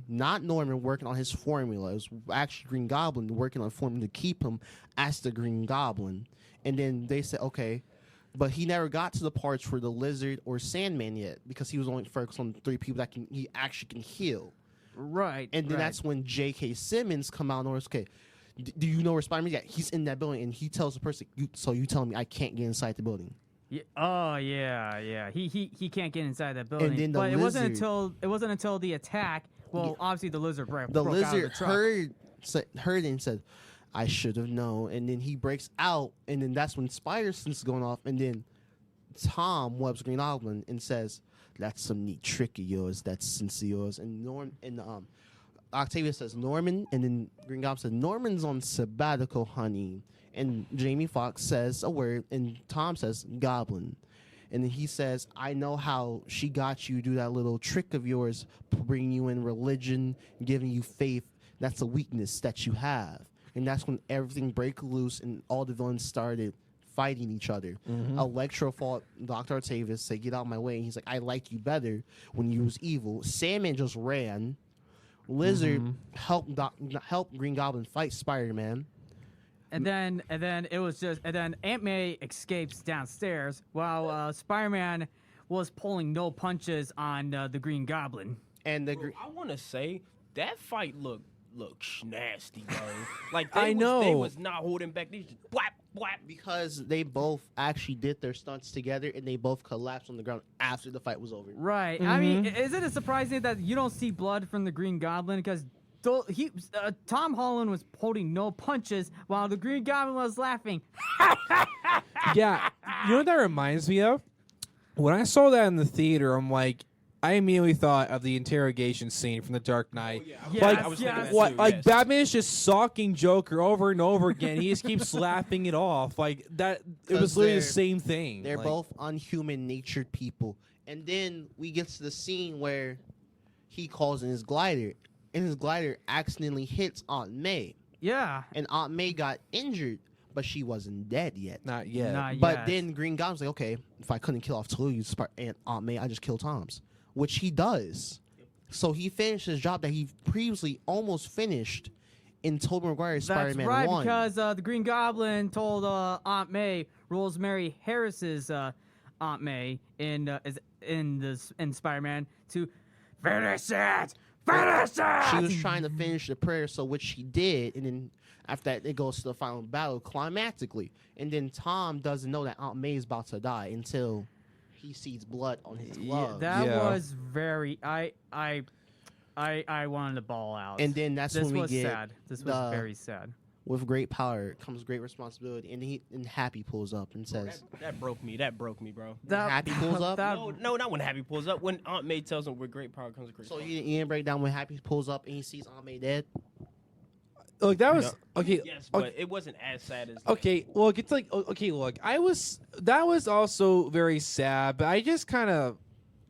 not Norman working on his formula. It was actually Green Goblin working on a formula to keep him as the Green Goblin. And then they said, okay, but he never got to the parts for the Lizard or Sandman yet because he was only focused on 3 people that he actually can heal. Right. And then right. that's when J.K. Simmons come out and goes, okay, do you know where Spider-Man is? Yeah, he's in that building, and he tells the person, so you telling me I can't get inside the building? Yeah, oh yeah. He can't get inside that building. then the but it wasn't Lizard- until the attack. Well, obviously the Lizard broke The out of Lizard the truck. heard and said, I should have known. And then he breaks out, and then that's when Spider-Sense is going off, and then Tom Webb's Green Goblin and says, that's some neat trick of yours, that's sense of yours. And Octavia says Norman, and then Green Goblin says Norman's on sabbatical, honey. And Jamie Foxx says a word, and Tom says Goblin. And then he says, I know how she got you to do that little trick of yours, bringing you in religion, giving you faith. That's a weakness that you have. And that's when everything broke loose and all the villains started fighting each other. Electro fought Dr. Octavius, said, get out of my way. And he's like, I like you better when you was evil. Sandman just ran. Lizard helped Green Goblin fight Spider-Man. And then Aunt May escapes downstairs while Spider-Man was pulling no punches on the Green Goblin. And the Bro, I want to say that fight looked look nasty, bro. Like I they know. was not holding back. They just whap whap. Because they both actually did their stunts together, and they both collapsed on the ground after the fight was over. Right. I mean, isn't it surprising that you don't see blood from the Green Goblin? Because Tom Holland was holding no punches while the Green Goblin was laughing. Yeah, you know what that reminds me of? When I saw that in the theater, I'm like, I immediately thought of the interrogation scene from The Dark Knight. Yes, I was thinking yes. that What? too, Like yes. Batman's just socking Joker over and over again. He just keeps laughing it off. Like that. It was 'Cause literally the they're- same thing. They're Like, both unhuman natured people. And then we get to the scene where he calls in his glider, and his glider accidentally hits Aunt May. Yeah. And Aunt May got injured, but she wasn't dead yet. not yet. Not But yet. then Green Goblin's like, okay, if I couldn't kill off Toulouse and Aunt May, I just kill Tom's, which he does. So he finished his job that he previously almost finished in Tobey Maguire's That's Spider-Man right, 1. because the Green Goblin told Aunt May, Rosemary Harris's Aunt May in Spider-Man to finish it. Finish it. She was trying to finish the prayer, so which she did, and then after that, it goes to the final battle climactically. And then Tom doesn't know that Aunt May is about to die until he sees blood on his glove. That Yeah. was very. I wanted to ball out. And then that's this when we was get sad. This was the- very sad. with great power comes great responsibility. And Happy pulls up and says, That broke me. That broke me, bro. Happy pulls up? No, not when Happy pulls up. When Aunt May tells him with great power comes great. so power. you didn't break down when Happy pulls up and he sees Aunt May dead? Look, that was okay. Yes, okay. but it wasn't as sad as. Okay, look, it's like okay, look, that was also very sad, but I just kind of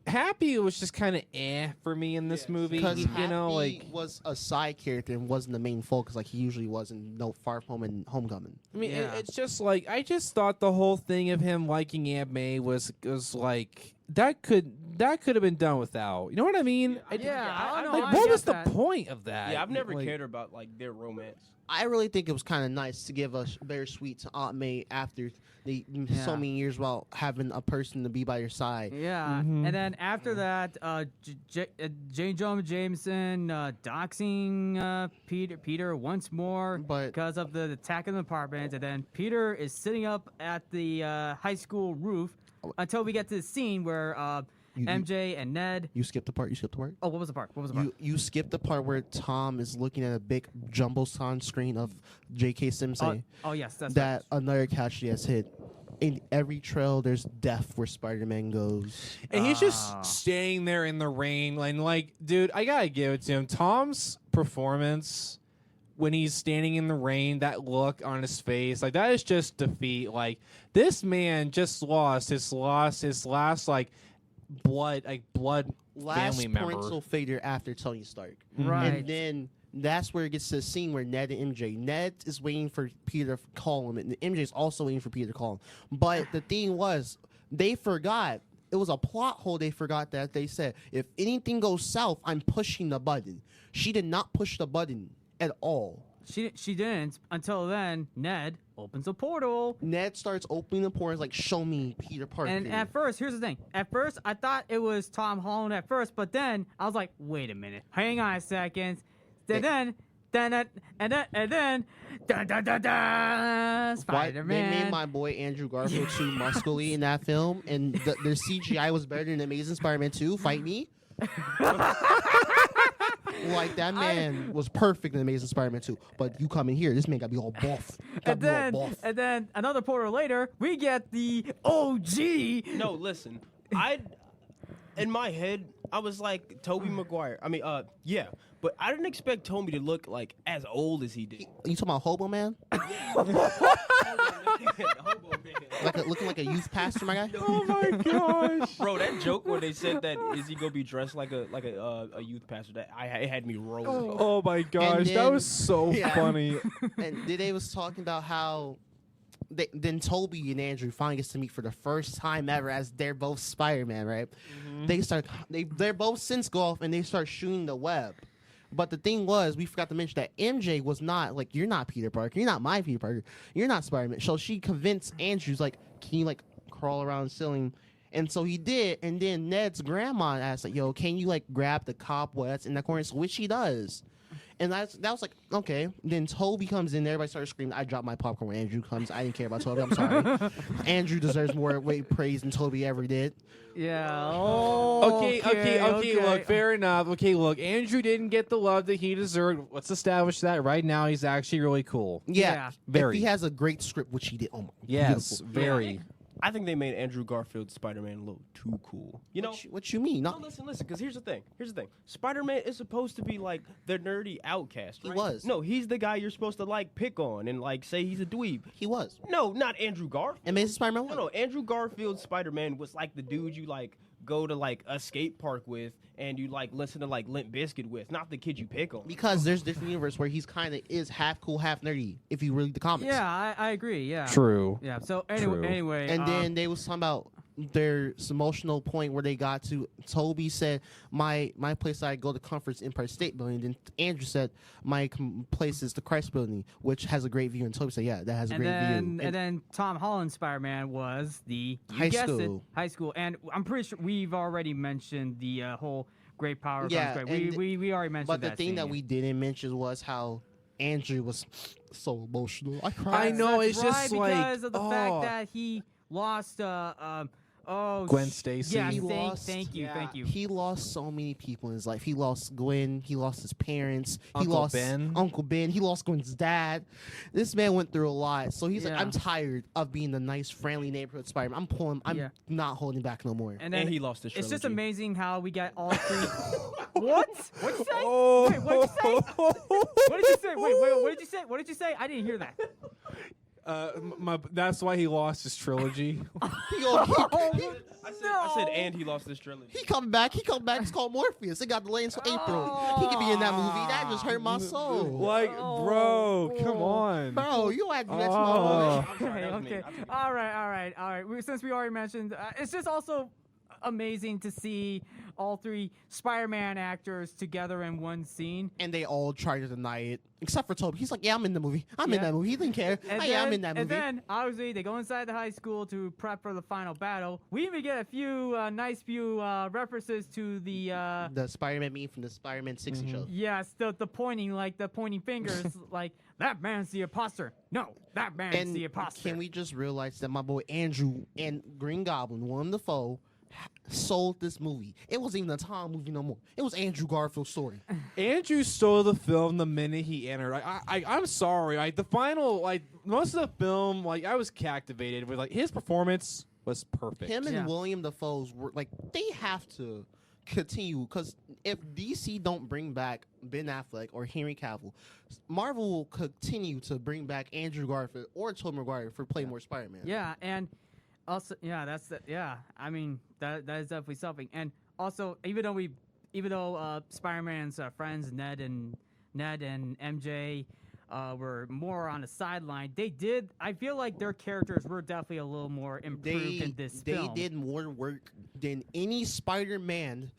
Happy was just kind of for me in this movie, Because you Happy know, like was a side character and wasn't the main focus like he usually was in No Far From Home and Homecoming. I mean, Yeah. it's just like I just thought the whole thing of him liking Aunt May was like that could have been done without. You know what I mean? I don't know. Like, I what get was the that. point of that? Yeah, I've never Like, cared about like their romance. I really think it was kind of nice to give us bittersweet to Aunt May after so Yeah. many years while having a person to be by your side. Yeah, Mhm. and then after that, J. Jonah Jameson doxing Peter once more But- because of the attack in the apartment, and then Peter is sitting up at the high school roof until we get to the scene where You- MJ and Ned. You skipped the part. Oh, what was the part? What was the part? You skipped the part where Tom is looking at a big jumbotron screen of J.K. Simpson Oh yes, that's that another catchy has hit. In every trail, there's death where Spider-Man goes. And he's Ah. just standing there in the rain, and like, dude, I gotta give it to him. Tom's performance when he's standing in the rain, that look on his face, like that is just defeat. Like this man just lost his last like blood Last family member. parental figure after Tony Stark. Right. And then that's where it gets to the scene where Ned and MJ. Ned is waiting for Peter to call him, and MJ is also waiting for Peter to call him. But the thing was, they forgot. It was a plot hole. They forgot that they said, if anything goes south, I'm pushing the button. She did not push the button at all. She didn't until then. Ned opens a portal. Ned starts opening the portals like, show me Peter Parker. And at first, here's the thing. At first, I thought it was Tom Holland at first, but then I was like, wait a minute. Hang on a second. And then, dun, dun, dun, dun, Why- Spider-Man. They made my boy Andrew Garfield too muscly in that film, and their CGI was better than Amazing Spider-Man 2. Fight me. Like that man was perfect in Amazing Spider-Man 2, but you come in here, this man got to be all buff. and then another portal later, we get the OG. No, listen. In my head, I was like Tobey Maguire. I mean, yeah, but I didn't expect Tobey to look like as old as he did. You talking about Hobo Man? Looking like a youth pastor, my guy. Oh my gosh! Bro, that joke where they said that is he gonna be dressed like a youth pastor? That it had me rolling. Oh my gosh, that then- was so Yeah. funny. And they was talking about how then Toby and Andrew finally gets to meet for the first time ever as they're both Spider-Man, right? They're both since go off and they start shooting the web. But the thing was, we forgot to mention that MJ was not like, you're not Peter Parker, you're not my Peter Parker, you're not Spider-Man. So she convinced Andrew's like, can you like crawl around the ceiling? And so he did, and then Ned's grandma asked like, yo, can you like grab the cobwebs in that corner? So which he does. And that was like, okay. Then Toby comes in, everybody starts screaming. I dropped my popcorn when Andrew comes. I didn't care about Toby. I'm sorry. Andrew deserves more weight praise than Toby ever did. Yeah. Okay, look, fair enough. Okay, look, Andrew didn't get the love that he deserved. Let's establish that right now. He's actually really cool. Yeah. Very. If he has a great script, which he did. Oh my. Yes, beautiful. very. I think they made Andrew Garfield's Spider-Man a little too cool. You know? What you mean? No, Not, listen, because here's the thing. Spider-Man is supposed to be like the nerdy outcast, right? He was. No, he's the guy you're supposed to like pick on and like say he's a dweeb. he was. No, not Andrew Garfield. Amazing Spider-Man 1. No, Andrew Garfield's Spider-Man was like the dude you like go to like a skate park with and you like listen to like Limp Bizkit with, not the kid you pick on. Because there's different universe where he's kind of is half cool, half nerdy. If you read the comics. Yeah, I agree. Yeah. True. Yeah. So True. anyway, And then they was talking about there's emotional point where they got to. Toby said, my place I go to comfort's Empire State Building. Then Andrew said, my place is the Christ Building, which has a great view. And Toby said, yeah, that has a great view. And then Tom Holland's Spider-Man was the High guessed school. It, high school. And I'm pretty sure we've already mentioned the whole great power. Yeah, comes great. and- We already mentioned But that. the thing scene. that we didn't mention was how Andrew was so emotional. I cried. I know, That's it's just right, like, because of the oh. fact that he lost Gwen Stacy. Yeah, He thank lost- you. He lost so many people in his life. He lost Gwen. He lost his parents. He Uncle lost Ben. Uncle Ben. He lost Gwen's dad. This man went through a lot. So he's like, Yeah. I'm tired of being the nice, friendly neighborhood Spider-Man. I'm Yeah. not holding back no more. And then he lost his It's just trilogy. amazing how we got all three. What? What'd you say? Oh. Wait, what'd you say? What did you say? Wait, what did you say? What did you say? I didn't hear that. That's why he lost his trilogy. I said, and he lost his trilogy. He come back. It's called Morpheus. It got delayed until April. He could be in that movie. That just hurt my soul. Like, bro, come on. Bro, you had to do that to my Oh. boy. Okay, that was me. okay. I'll take it. All right. Since we already mentioned, it's just also amazing to see all three Spider-Man actors together in one scene. And they all tried to deny it, except for Toby. He's like, "Yeah, I'm in the movie. I'm in Yeah. that movie." He didn't care. And Yeah, I'm in that movie. And then, obviously, they go inside the high school to prep for the final battle. We even get a few nice references to the The Spider-Man meme from the Spider-Man 60 show. yes, the pointing, like the pointing fingers, like that man's the imposter. No, that man's And the imposter. can we just realize that my boy Andrew and Green Goblin, Willem Dafoe, sold this movie? It wasn't even a Tom movie no more. It was Andrew Garfield's story. Andrew stole the film the minute he entered. I'm sorry. Like the final, like most of the film, like I was captivated with like his performance was perfect. Him and Yeah. William Dafoe's were like, they have to continue, because if DC don't bring back Ben Affleck or Henry Cavill, Marvel will continue to bring back Andrew Garfield or Tobey Maguire for play more Spider-Man. Yeah, and also, yeah, that's the, yeah. I mean, that is definitely something. And also, even though Spider-Man's friends Ned and MJ were more on the sideline, they did. I feel like their characters were definitely a little more improved in this they film. did more work than any Spider-Man.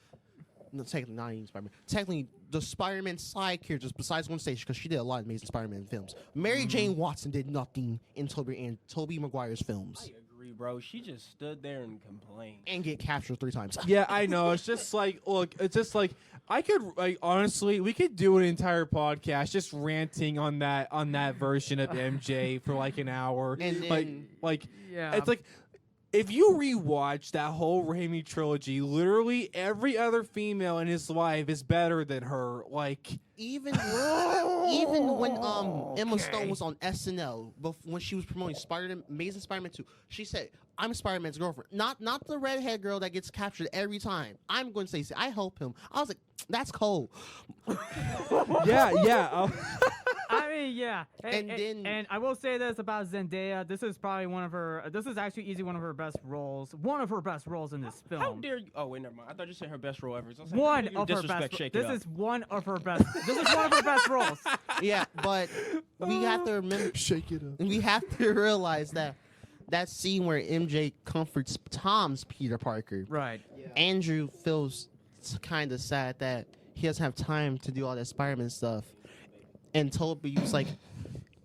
No, technically not any Spider-Man. Technically, the Spider-Man side characters besides Gwen Stacy, because she did a lot of amazing Spider-Man films. Mary Jane Watson did nothing in Tobey Maguire's films, I agree, bro. She just stood there and complained. and get captured 3 times. Yeah, I know. It's just like, look, it's just like I could, like, honestly, we could do an entire podcast just ranting on that version of MJ for like an hour. And then- like, Yeah. it's like if you rewatch that whole Raimi trilogy, literally every other female in his life is better than her. Like, Even when Emma Stone was on SNL, when she was promoting Amazing Spider-Man 2, she said, "I'm Spider-Man's girlfriend, not the redhead girl that gets captured every time. I'm going to say, I help him." I was like, "That's cold." yeah. I mean, yeah. And then- and I will say this about Zendaya. This is probably this is actually easily one of her best roles. One of her best roles in this film. How dare you? Oh, wait, never mind. I thought you said her best role ever. So I was like, One how dare you of her disrespect best. Shake It This Up? is one of her best. This is one of her best roles. Yeah, but we have to remember, Shake it up. we have to realize that scene where MJ comforts Tom's Peter Parker. Right. Andrew feels kind of sad that he doesn't have time to do all that Spider-Man stuff. And Toby was like,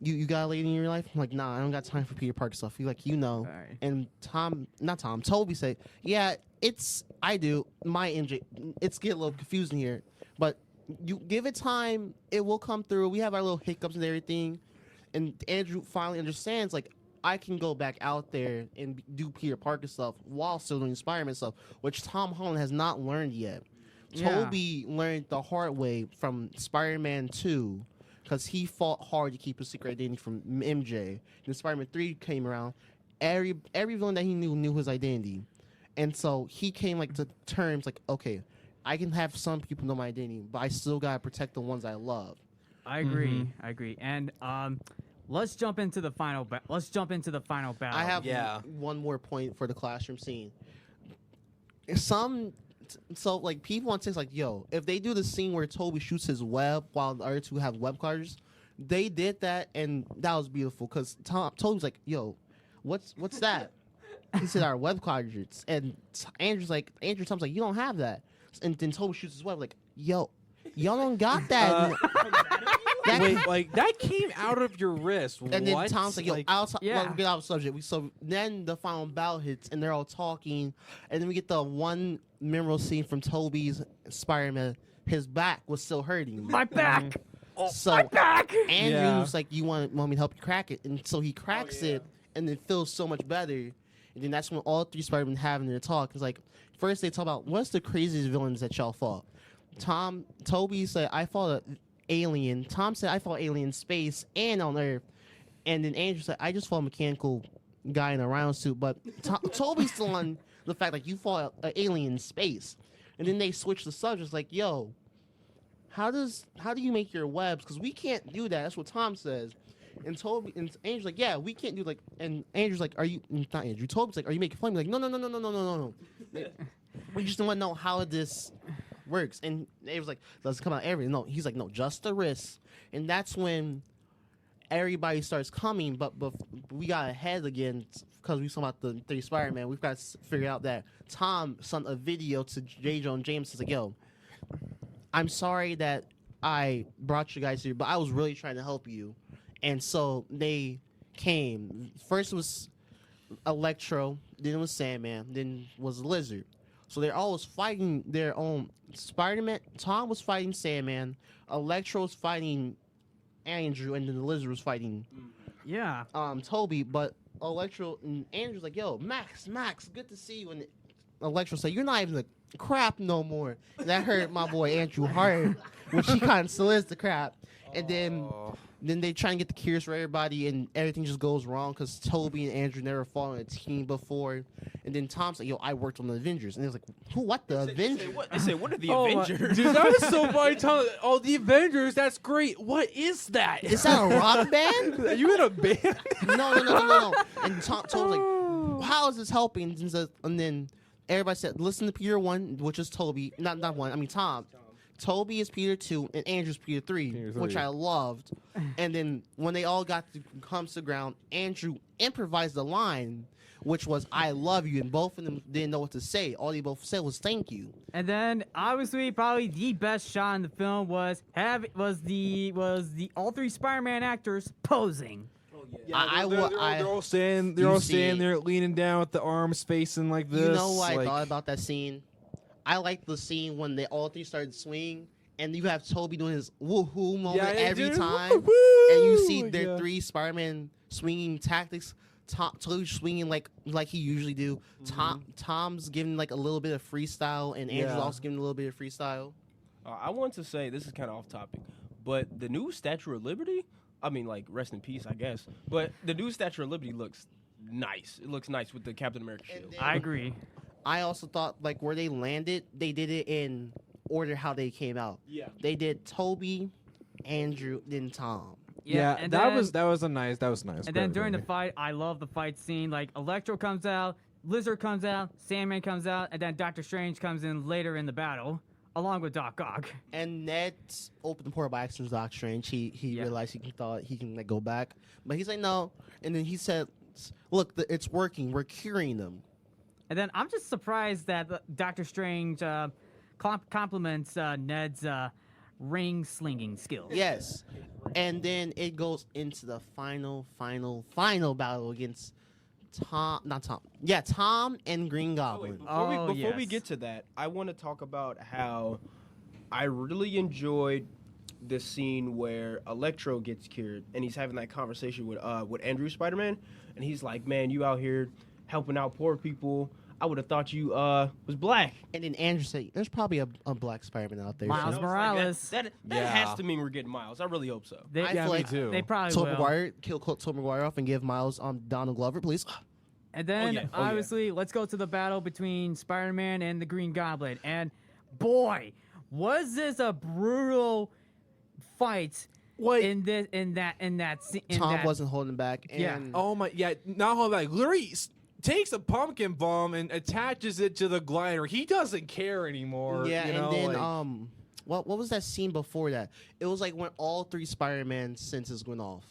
you got a lady in your life? I'm like, nah, I don't got time for Peter Parker stuff. He's like, Right. And Toby said, yeah, I do. My MJ, it's getting a little confusing here, but you give it time, it will come through. We have our little hiccups and everything, and Andrew finally understands like I can go back out there and do Peter Parker stuff while still doing Spider-Man stuff, which Tom Holland has not learned yet. Yeah. Toby learned the hard way from Spider-Man 2 because he fought hard to keep his secret identity from MJ. Then Spider-Man 3 came around. Every villain that he knew his identity. And so he came like to terms like, okay, I can have some people know my identity, but I still gotta protect the ones I love. I agree. I agree. And let's jump into the final. Let's jump into the final battle. I have Yeah. one more point for the classroom scene. So like people on TikTok like, yo, if they do the scene where Toby shoots his web while the other two have web cutters, they did that and that was beautiful because Toby's like, yo, what's that? He said our web cartridges, and Andrew Tom's like, you don't have that, and then Toby shoots his web like, yo, y'all don't got that. Wait, like that came out of your wrist. And then What? Tom's like, yo, yeah. well, get out of the subject. So then the final battle hits, and they're all talking, and then we get the one memorable scene from Toby's Spider-Man. His back was still hurting. My back. So My back. Andrew's like, you want me to help you crack it? And so he cracks it, and it feels so much better. And then that's when all three Spider-Men having their talk. It's like, first they talk about, what's the craziest villains that y'all fought? Toby said, I fought an alien. Tom said, I fought alien in space and on Earth. And then Andrew said, I just fought a mechanical guy in a round suit. But Toby's still on the fact, like, you fought an alien in space. And then they switch the subjects, like, yo, how do you make your webs? Because we can't do that. That's what Tom says. And Andrew's like, yeah, we can't do like. And Andrew's like, not Andrew? Toby's like, are you making fun? Like, no. We just want to know how this works. And Andrew's like, does it come out everything? No, he's like, no, just the wrist. And that's when everybody starts coming. But we got ahead again because we saw about the three Spider-Man. We've got to figure out that Tom sent a video to J. Jonah Jameson. He's like, yo, I'm sorry that I brought you guys here, but I was really trying to help you. And so they came. First it was Electro, then it was Sandman, then was Lizard. So they're always fighting their own. Spider-Man, Tom was fighting Sandman, Electro was fighting Andrew, and then the Lizard was fighting Yeah. Toby. But Electro and Andrew's like, yo, Max, good to see you. And Electro said, you're not even the crap no more. And that hurt my boy Andrew hard, which he kind of still is the crap. And then they try and get the cures for everybody, and everything just goes wrong because Toby and Andrew never fought on a team before. And then Tom's like, yo, I worked on the Avengers. And he was like, who? What? The Avengers? They say, what are the Oh, Avengers? dude, that was so funny. Oh, the Avengers. That's great. What is that? Is that a rock band? Are you in a band? No. And Tom's like, how is this helping? And then everybody said, listen to Peter 1, which is Toby. Not 1, I mean Tom. Toby is Peter 2, and Andrew's Peter 3, which I loved. And then when they all comes to ground, Andrew improvised the line, which was "I love you," and both of them didn't know what to say. All they both said was "Thank you." And then obviously probably the best shot in the film was the all three Spider-Man actors posing. They're all standing there, leaning down with the arms facing like this. You know what I thought about that scene? I liked the scene when they all three started swinging, and you have Toby doing his woohoo moment every time, and you see their three Spider-Man swinging tactics. Toby swinging like he usually do. Tom's giving like a little bit of freestyle, and Andrew's also giving a little bit of freestyle. I want to say, this is kind of off topic, but the new Statue of Liberty, I mean, like, rest in peace, I guess, but the new Statue of Liberty looks nice. It looks nice with the Captain America shield. I agree. I also thought, like, where they landed, they did it in order how they came out. Yeah. They did Toby, Andrew, then Tom. Yeah, and that then, was nice. And then during the fight, I love the fight scene. Like, Electro comes out, Lizard comes out, Sandman comes out, and then Doctor Strange comes in later in the battle, along with Doc Ock. And Ned opened the portal by accident to Doc Strange. He realized he thought he can like, go back. But he's like, no. And then he said, look, it's working. We're curing them. And then I'm just surprised that Doctor Strange compliments Ned's ring slinging skills. Yes. And then it goes into the final battle against Tom and Green Goblin. Before we get to that, I want to talk about how I really enjoyed the scene where Electro gets cured and he's having that conversation with Andrew Spider-Man, and he's like, "Man, you out here helping out poor people. I would have thought you was black." And then Andrew said, "There's probably a black Spider-Man out there." Miles so. Morales. That Yeah. has to mean we're getting Miles. I really hope so. They, I yeah, feel me like too. They probably Tobey will. Maguire, kill Tobey Maguire off and give Miles Donald Glover, please. And then, yeah. obviously, let's go to the battle between Spider-Man and the Green Goblin. And boy, was this a brutal fight What? in that scene. Tom wasn't holding back. And Yeah. Oh my, yeah. Not hold back. Literally takes a pumpkin bomb and attaches it to the glider. He doesn't care anymore. Yeah, you know, and then like- what was that scene before that? It was like when all 3 Spider-Man senses went off.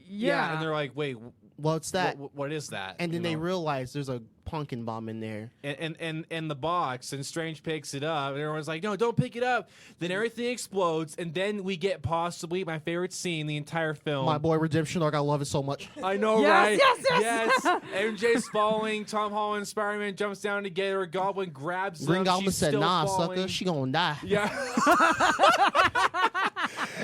Yeah. and they're like, wait, Well, it's that, what is that? and then You they know? realize there's a pumpkin bomb in there. and the box, and Strange picks it up, and everyone's like, no, don't pick it up. Then everything explodes, and then we get possibly my favorite scene in the entire film. My boy Redemption Arc, I love it so much. I know, Yes, right? yes. MJ's falling. Tom Holland, Spider-Man jumps down together. Goblin grabs Green him. Goblin She's said, still "Nah, falling. sucker, she gonna die." Yeah.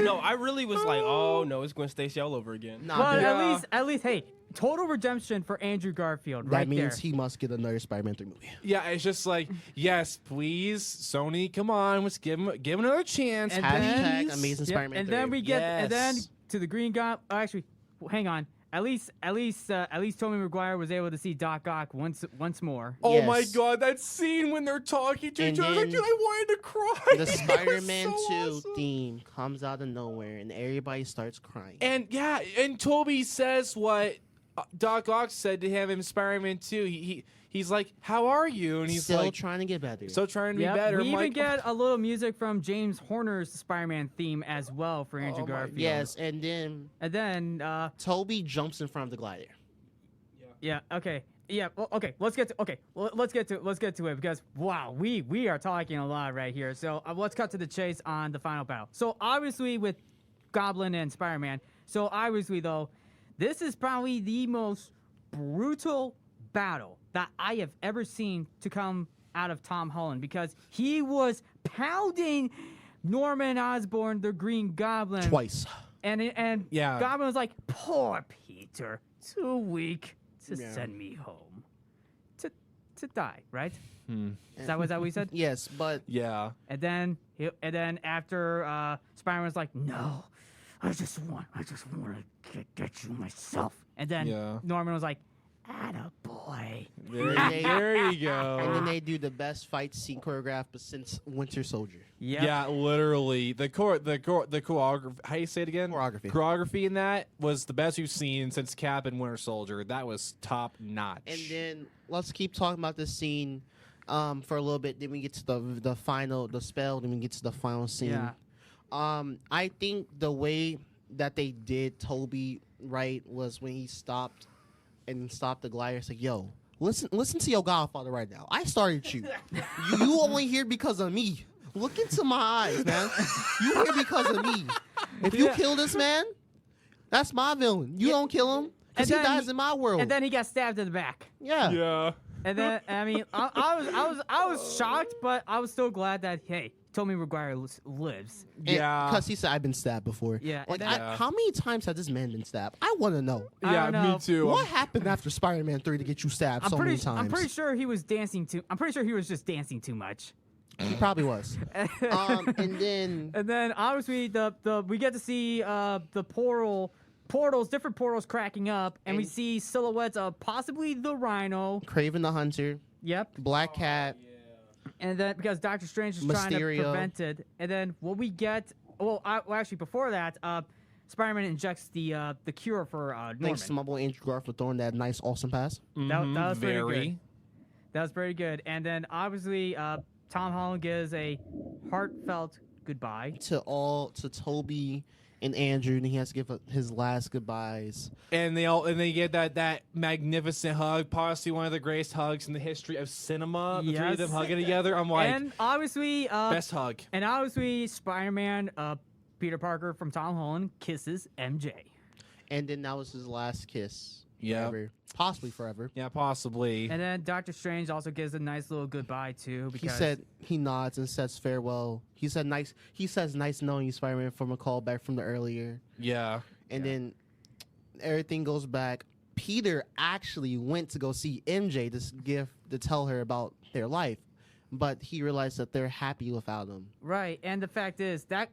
No, I really was like, "Oh no, it's Gwen Stacy all over again." Nah, But dude, Yeah. at least, hey, total redemption for Andrew Garfield that right means there. he must get another Spider-Man 3 movie. Yeah, it's just like, yes, please, Sony, come on, let's give him another chance. And Hashtag then- Amazing Yep, Spider-Man and 3. then we get, and then Yes. to the Green Goblin. Actually, hang on. At least Tobey Maguire was able to see Doc Ock once more. Oh my Yes. god, that scene when they're talking to And each other, like, then dude, I wanted to cry. The It was Spider-Man so 2 awesome. theme comes out of nowhere, and everybody starts crying. And yeah, and Toby says what Doc Ock said to him in Spider-Man 2. He's like, "How are you?" And he's Still like, trying to get better. "So trying to be Yep, better." we I'm even like, get a little music from James Horner's Spider-Man theme as well for Andrew Oh my- Garfield. Yes, and then And then, Toby jumps in front of the glider. yeah, okay. Yeah, well, okay. Let's get to it because wow, we are talking a lot right here. So let's cut to the chase on the final battle. So obviously with Goblin and Spider-Man. So obviously though, this is probably the most brutal battle that I have ever seen to come out of Tom Holland because he was pounding Norman Osborn, the Green Goblin, Twice. and Yeah. Goblin was like, "Poor Peter, too weak to Yeah. send me home, to die." Right? Hmm. Is that what we said? Yes, but Yeah. And then after Spider-Man was like, "No, I just want to get you myself." And then Yeah. Norman was like, "Attaboy." There you go. and then they do the best fight scene choreographed since Winter Soldier. Yep. Yeah, literally. The choreography. How you say it again? Choreography. Choreography in that was the best we've seen since Cap and Winter Soldier. That was top notch. And then let's keep talking about this scene for a little bit. Then we get to the spell. Then we get to the final scene. Yeah. I think the way that they did Toby right was when he stopped the glider. It's like, yo, listen to your Godfather right now. I started you. You only here because of me. Look into my eyes, man. You here because of me. If you kill this man, that's my villain. You don't kill him because And he then dies in my world. And then he got stabbed in the back. yeah. yeah. And then I mean, I was shocked, but I was still glad that hey, Tobey Maguire lives. Yeah. Because he said, I've been stabbed before. Yeah, Like, and then- how many times has this man been stabbed? I want to know. I Yeah, don't know. me too. What happened after Spider-Man 3 to get you stabbed so many times? I'm pretty sure he was dancing too. I'm pretty sure he was just dancing too much. He probably was. And then And then obviously we get to see the portals, different portals cracking up, and we And- see silhouettes of possibly the Rhino. Craven the Hunter, Yep. Black Cat, And then because Doctor Strange is trying to Mysterio. prevent it, and then what we get? Well, actually before that, Spider-Man injects the cure for Norman. thanks to my boy Andrew Garfield throwing that nice, awesome pass. That was pretty very. good. That was pretty good. And then obviously Tom Holland gives a heartfelt goodbye. To Toby and Andrew, and he has to give his last goodbyes. And they get that magnificent hug, possibly one of the greatest hugs in the history of cinema. The three of them Yes. hugging together. I'm like, And obviously best hug. And obviously, Spider-Man, Peter Parker from Tom Holland kisses MJ. And then that was his last kiss Yeah. forever, possibly forever. Yeah, possibly. And then Doctor Strange also gives a nice little goodbye too. He Because said he nods and says farewell. He said nice. He says nice knowing you, Spider-Man, from a callback from the earlier. Yeah. And then everything goes back. Peter actually went to go see MJ to tell her about their life, but he realized that they're happy without him. right, and the fact is that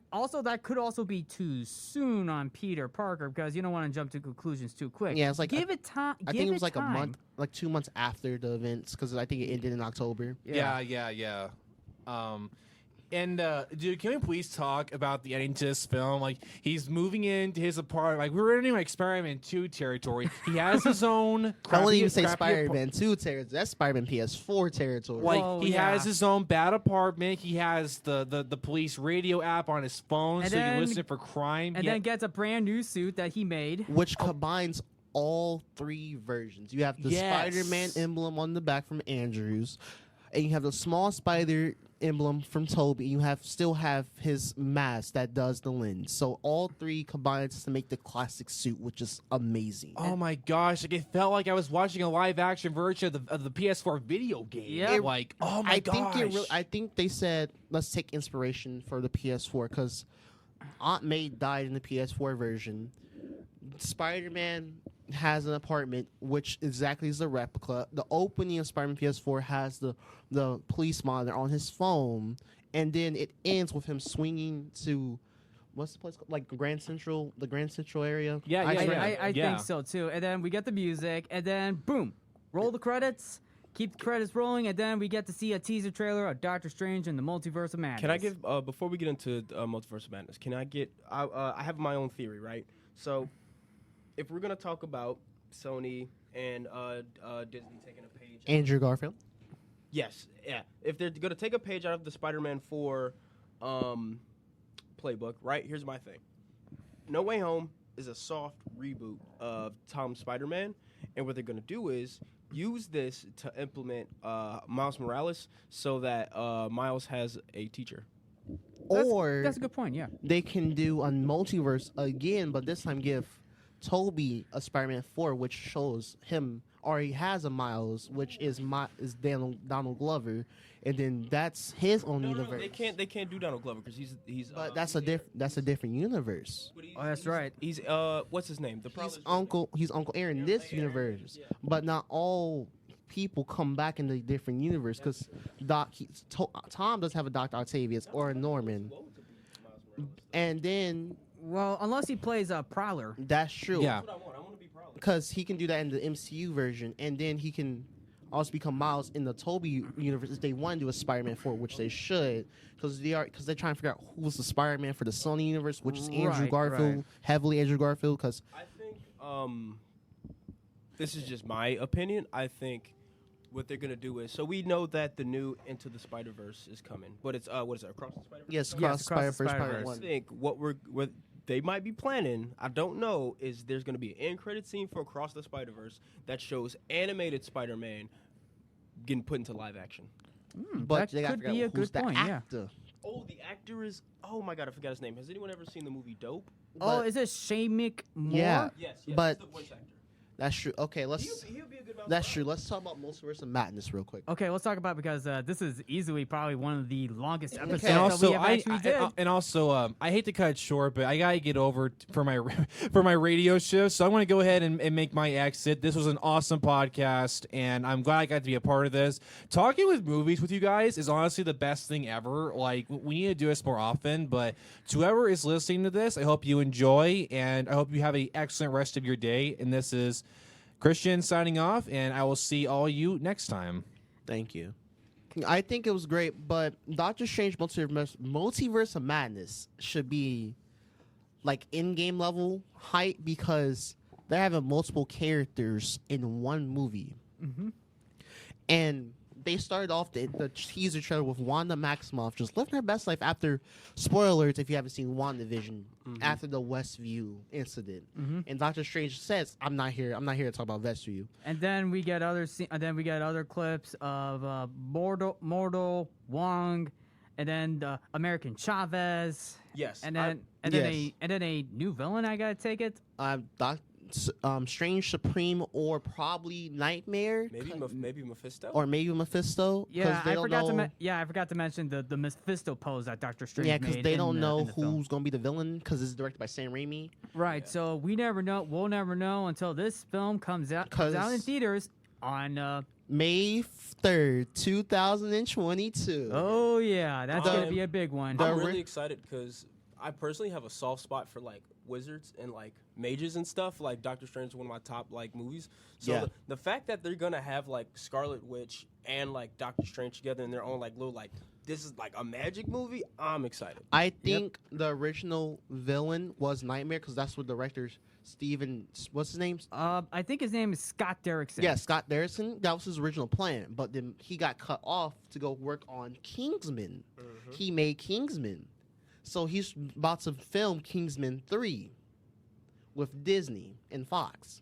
could also be too soon on Peter Parker because you don't want to jump to conclusions too quick. Yeah, it's like give it time. I think it was like a month, like 2 months after the events, because I think it ended in October. Yeah. And dude, can we please talk about the ending to this film? Like, he's moving into his apartment. Like, we're in like Spider-Man 2 territory. He has his own. I wouldn't even say crappy Spider-Man 2 territory. That's Spider-Man PS4 territory. Like, Whoa, he yeah. has his own bad apartment. He has the police radio app on his phone, And so he can then- listen for crime. and Yeah. then gets a brand new suit that he made. which combines all three versions. You have the Yes. Spider-Man emblem on the back from Andrews, and you have the small spider emblem from Toby. You still have his mask that does the lens. So all three combines to make the classic suit, which is amazing. Oh my gosh! Like, it felt like I was watching a live action version of the PS4 video game. Yeah. Like, oh my gosh! I think they said let's take inspiration for the PS4 because Aunt May died in the PS4 version. Spider-Man has an apartment which exactly is a replica. The opening of Spider-Man PS4 has the police monitor on his phone, and then it ends with him swinging to what's the place called? Like the Grand Central area. Yeah, I yeah, swear- yeah. I think so too. And then we get the music, and then boom, roll the credits. Keep the credits rolling, and then we get to see a teaser trailer of Doctor Strange and the Multiverse of Madness. Can I give before we get into Multiverse of Madness? Can I get? I have my own theory, right? So, if we're gonna talk about Sony and Disney taking a page, Andrew Garfield. yes, yeah. If they're gonna take a page out of the Spider-Man 4 playbook, right? Here's my thing: No Way Home is a soft reboot of Tom's Spider-Man, and what they're gonna do is use this to implement Miles Morales so that Miles has a teacher. That's a good point. Yeah. They can do a multiverse again, but this time give Toby a Spider-Man 4, which shows him already has a Miles, which is Donald Glover, and then that's his own universe. They can't do Donald Glover because he's. But that's a different universe. Oh, that's right. He's what's his name? He's Uncle Aaron in this universe, but not all people come back in the different universe because Tom does have a Dr. Octavius or a Norman, and then Well, unless he plays a Prowler. that's true. Yeah. I want to be Prowler. Because he can do that in the MCU version, and then he can also become Miles in the Toby universe if they want to do a Spider-Man 4, which they should, because they're trying to figure out who's the Spider-Man for the Sony universe, which is Andrew Right, Garfield, right. heavily Andrew Garfield. Because I think this is just my opinion. I think what they're gonna do is so we know that the new Into the Spider-Verse is coming, but it's what is it, Across the Spider-Verse? yes, Across the Spider-Verse Part Spider-Verse. I 1. think what they might be planning, I don't know, is there's going to be an end credit scene for Across the Spider-Verse that shows animated Spider-Man getting put into live action. But that they got to could figure be out a who's good the point. Yeah. actor. Oh, the actor is. Oh my God, I forgot his name. Has anyone ever seen the movie Dope? Oh, But- is it Shamik Moore? Yeah. Yes, But- he's the voice actor. That's true. Okay, let's. He'll be a good Miles That's Morales. true. Let's talk about Multiverse of Madness real quick. Okay, let's talk about it because this is easily probably one of the longest episodes And that also, we have actually did. I hate to cut it short, but I gotta get over for my for my radio shift, so I'm gonna go ahead and make my exit. This was an awesome podcast, and I'm glad I got to be a part of this. Talking with movies with you guys is honestly the best thing ever. Like, we need to do this more often. But to whoever is listening to this, I hope you enjoy, and I hope you have an excellent rest of your day. And this is Christian signing off, and I will see all you next time. Thank you. I think it was great, but Doctor Strange Multiverse of Madness should be like in-game level hype because they're having multiple characters in one movie. And they started off the teaser trailer with Wanda Maximoff just living her best life after, spoiler alerts if you haven't seen WandaVision, after the Westview incident. And Doctor Strange says, I'm not here to talk about Westview. And then we get other clips of Mortal Wong, and then the American Chavez. Yes. And then Yes. a new villain. I gotta take it. Strange Supreme or probably Nightmare. Maybe Mephisto. Or maybe Mephisto. Yeah, they I don't forgot know, I forgot to mention the Mephisto pose that Doctor Strange Yeah, made. because they don't know in the film. who's gonna be the villain because it's directed by Sam Raimi. Right. Yeah. So we never know. We'll never know until this film comes out in 'Cause- theaters on. May 3rd, 2022. Oh yeah, that's gonna Um, be a big one. the- I'm ri- really excited because I personally have a soft spot for like wizards and like mages and stuff. Like Doctor Strange is one of my top like movies. So Yeah. the fact that they're gonna have like Scarlet Witch and like Doctor Strange together in their own like little like this is like a magic movie, I'm excited. I think the original villain was Nightmare because that's what director Steven, what's his name? I think his name is Scott Derrickson. Yeah, Scott Derrickson. That was his original plan, but then he got cut off to go work on Kingsman. He made Kingsman, so he's about to film Kingsman 3 with Disney and Fox,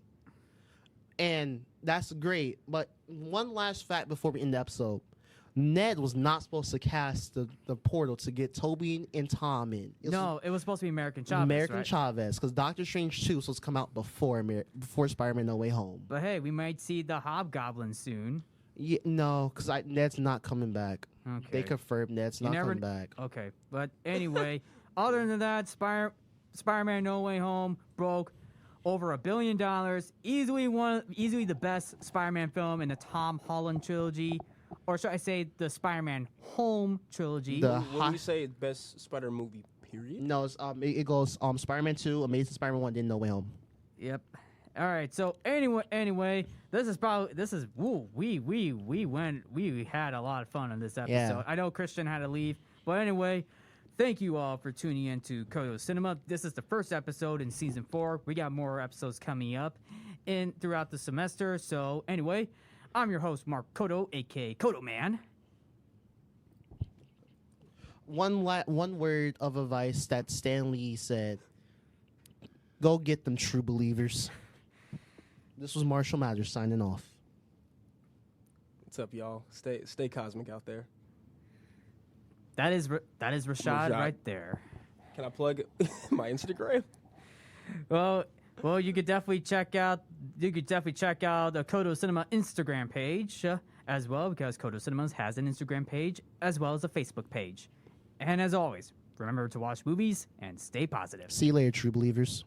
and that's great. But one last fact before we end the episode: Ned was not supposed to cast the portal to get Toby and Tom in. No, it was supposed to be American Chavez. American right? Chavez, because Doctor Strange 2 was supposed to come out before Spider-Man No Way Home. But hey, we might see the Hobgoblin soon. Yeah, no, because Ned's not coming back. Okay. They confirmed Ned's You not never- coming back. Okay, but anyway, other than that, Spider-Man No Way Home broke over $1 billion. Easily the best Spider-Man film in the Tom Holland trilogy, or should I say the Spider-Man Home trilogy? The- When we say best Spider movie, period. No, it goes Spider-Man 2, Amazing Spider-Man 1, then No Way Home. Yep. All right. So anyway, we had a lot of fun on this episode. Yeah. I know Christian had to leave, but anyway, thank you all for tuning in to Codo Cinema. This is the first episode in season 4. We got more episodes coming up throughout the semester. So anyway, I'm your host Mark Codo, aka Codo Man. One word of advice that Stan Lee said: go get them true believers. This was Marshal Mathers signing off. What's up, y'all? Stay cosmic out there. That is Rashad Rashad. right there. Can I plug my Instagram? Well, you could definitely check out the Codo Cinema Instagram page as well, because Codo Cinemas has an Instagram page as well as a Facebook page. And as always, remember to watch movies and stay positive. See you later, true believers.